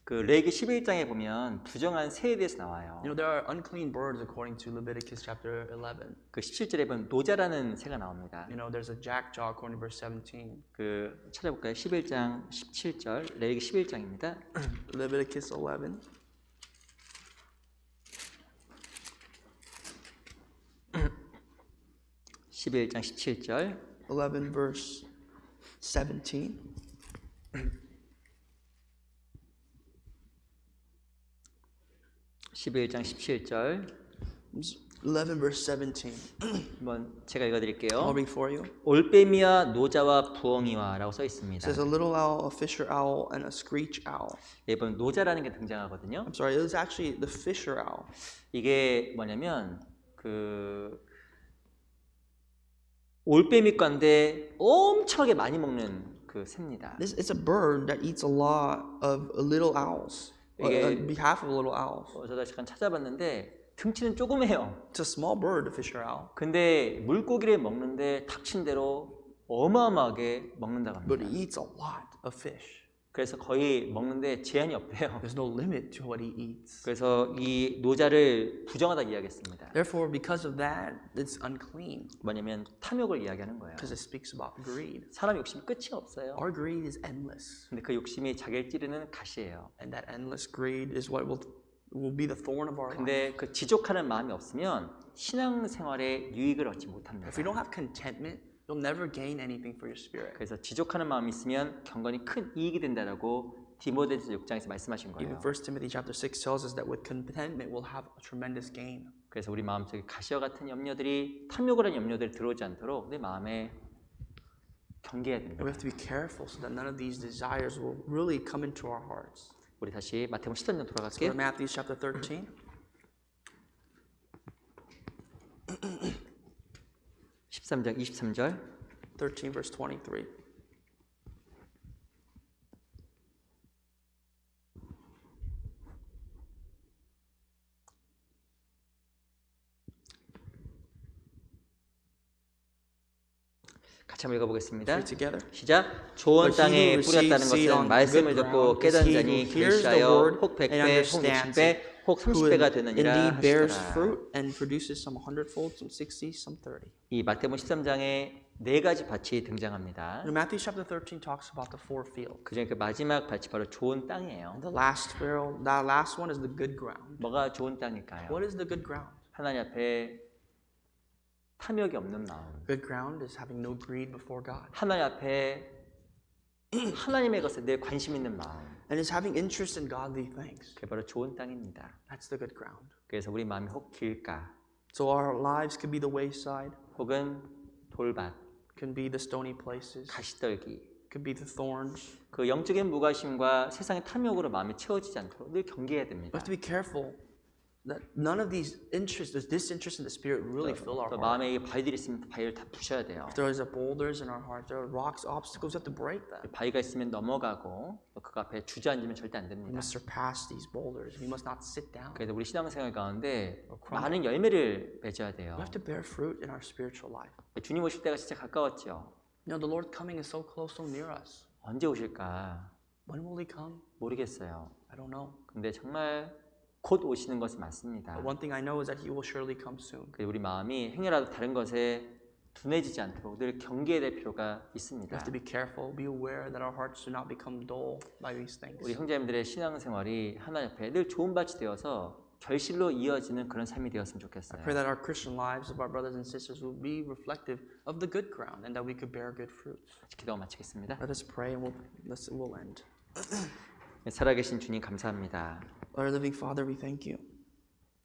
그 레위기 11장에 보면 부정한 새에 대해서 나와요. You know, there are unclean birds according to Leviticus chapter 11. 그 17절에 보면 노자라는 새가 나옵니다. You know, there's a jackdaw according to verse 17. 그 찾아볼까요? 11장 17절 레위기 11장입니다. Leviticus 11. (11장 17절) 11 verse 17. (11장 17절) 11 verse 17. 한번 제가 읽어드릴게요. I'll read for you. 올빼미와 노자와 부엉이와라고 써 It 있습니다. says a little owl, a fisher owl, and a screech owl. 이번 노자라는 게 등장하거든요. I'm sorry, it was actually the fisher owl. 이게 뭐냐면 그 올빼미과인데 엄청나게 많이 먹는 그 새입니다. This it's a bird that eats a lot of little owls. 이게- On behalf of little owls. 저도 잠깐 찾아봤는데 등치는 조그매요. It's a small bird, the fisher owl, 근데 물고기를 먹는데 닥친 대로 어마어마하게 먹는다고 but 합니다. it eats a lot of fish. 그래서 거의 먹는데 제한이 없대요. There's no limit to what he eats. 그래서 이 노자를 부정하다 이야기했습니다. Therefore, because of that, it's unclean 뭐냐면 탐욕을 이야기하는 거예요. because it speaks about greed. 사람 욕심이 끝이 없어요. Our greed is endless, 근데 그 욕심이 자기를 찌르는 가시예요. and that endless greed is what will be the thorn of our life. 근데 그 지족하는 마음이 없으면 신앙생활에 유익을 얻지 못합니다. If you don't have contentment, you'll never gain anything for your spirit. 그래서 지족하는 마음이 있으면 경건이 큰 이익이 된다라고 디모데서 6장에서 말씀하신 Even 거예요. 1 Timothy chapter 6 tells us that with contentment we'll have a tremendous gain. 그래서 우리 마음속에 가시와 같은 염려들이 탐욕을 하는 염려들이 들어오지 않도록 내 마음에 경계해야 And we 됩니다. have to be careful so that none of these desires will really come into our hearts. 우리 다시 마태복음 13장 Go to 돌아갈게요. Matthew chapter 13. 13장 23절. 13 verse 23. 같이 한번 읽어보겠습니다. Read together. 시작. 좋은 But he 땅에 who 뿌렸다는 receives seed 것은 on 말씀을 good 듣고 ground is 깨닫는 he 자니 who hears the 결시하여 word 혹 100배, and 혹 understands 60배, it, 혹 who 30배가 되느니라 indeed bears 하시더라. fruit and produces some 100-fold, some 60, some 30. 이 마태복음 13장에 네 가지 밭이 등장합니다. And Matthew chapter 13 talks about the four fields. 그중에 그 마지막 밭이 바로 좋은 땅이에요. And the last field, that last one is the good ground. 뭐가 좋은 땅일까요? What is the good ground? 하나님 앞에 탐욕이 없는 마음. Good ground is having no greed before God. 하나님 앞에 하나님의 것에 늘 관심 있는 마음. And is having interest in godly things. 그게 바로 좋은 땅입니다. That's the good ground. 그래서 우리 마음이 혹 길가 So our lives could be the wayside, 혹은 돌밭, can be the stony places, 가시떨기 could be the thorns. 그 영적인 무관심과 세상의 탐욕으로 마음이 채워지지 않도록 늘 경계해야 We 됩니다. have to be careful that none of these interests, this disinterest in the spirit really fill our 또 heart. 마음에 이 바위들이 있으면 바위를 다 부셔야 돼요. If there is boulders in our heart, there are rocks, obstacles, we have to break them. 바위가 있으면 넘어가고 또 그 앞에 주저앉으면 절대 안 We 됩니다. must surpass these boulders. We must not sit down. 그래서 우리 신앙생활 가운데 crumble. 많은 열매를 맺어야 돼요. We have to bear fruit in our spiritual life. 주님 오실 때가 진짜 가까웠죠. You know, the Lord coming is so close, so near us. 언제 오실까 When will He come? 모르겠어요. I don't know. 근데 정말 곧 오시는 것이 맞습니다. But one thing I know is that He will surely come soon. 그래서 우리 마음이 행여라도 다른 것에 둔해지지 않도록 늘 경계해야 될 필요가 We 있습니다. have to be careful, be aware that our hearts do not become dull by these things. 우리 형제님들의 신앙생활이 하나님 앞에 늘 좋은 밭이 되어서 결실로 이어지는 그런 삶이 되었으면 좋겠어요. Pray that our Christian lives of our brothers and sisters will be reflective of the good ground and that we could bear good fruits. 기도 마치겠습니다. Let us pray and we'll end. 살아계신 주님 감사합니다. Our living Father, we thank you.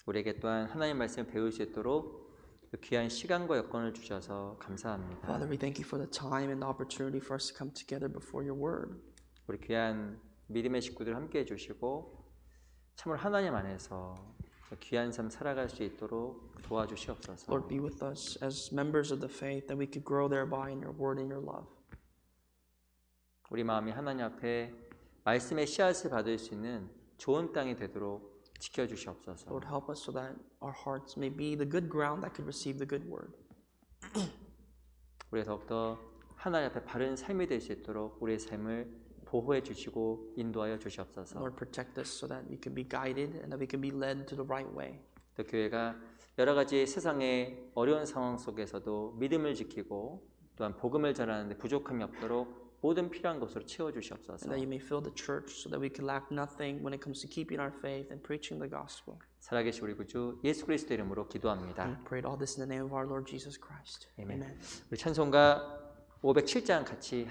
우리에게 또한 하나님 말씀을 배울 수 있도록 그 귀한 시간과 여건을 주셔서 감사합니다. Father, we thank you for the time and the opportunity for us to come together before your word. 우리 귀한 믿음의 식구들 함께 해주시고 참으로 하나님 안에서 귀한 삶 살아갈 수 있도록 도와주시옵소서. Lord, be with us as members of the faith that we could grow thereby in your word and your love. 우리 마음이 하나님 앞에 말씀의 씨앗을 받을 수 있는 좋은 땅이 되도록 지켜주시옵소서. Lord, help us so that our hearts may be the good ground that could receive the good word. 우리가 더욱더 하나님 앞에 바른 삶이 될 수 있도록 우리의 삶을 보호해 주시고 인도하여 주시옵소서. Lord, protect us so that we can be guided and that we can be led to the right way. 또 교회가 여러 가지 세상의 어려운 상황 속에서도 믿음을 지키고 또한 복음을 전하는데 부족함이 없도록 모든 필요한 것으로 채워 주시옵소서. And that you may fill the church so that we can lack nothing when it comes to keeping our faith and preaching the gospel. 살아계신 우리 구주 예수 그리스도 이름으로 기도합니다. We prayed all this in the name of our Lord Jesus Christ. Amen. Amen. 우리 찬송가 507장 같이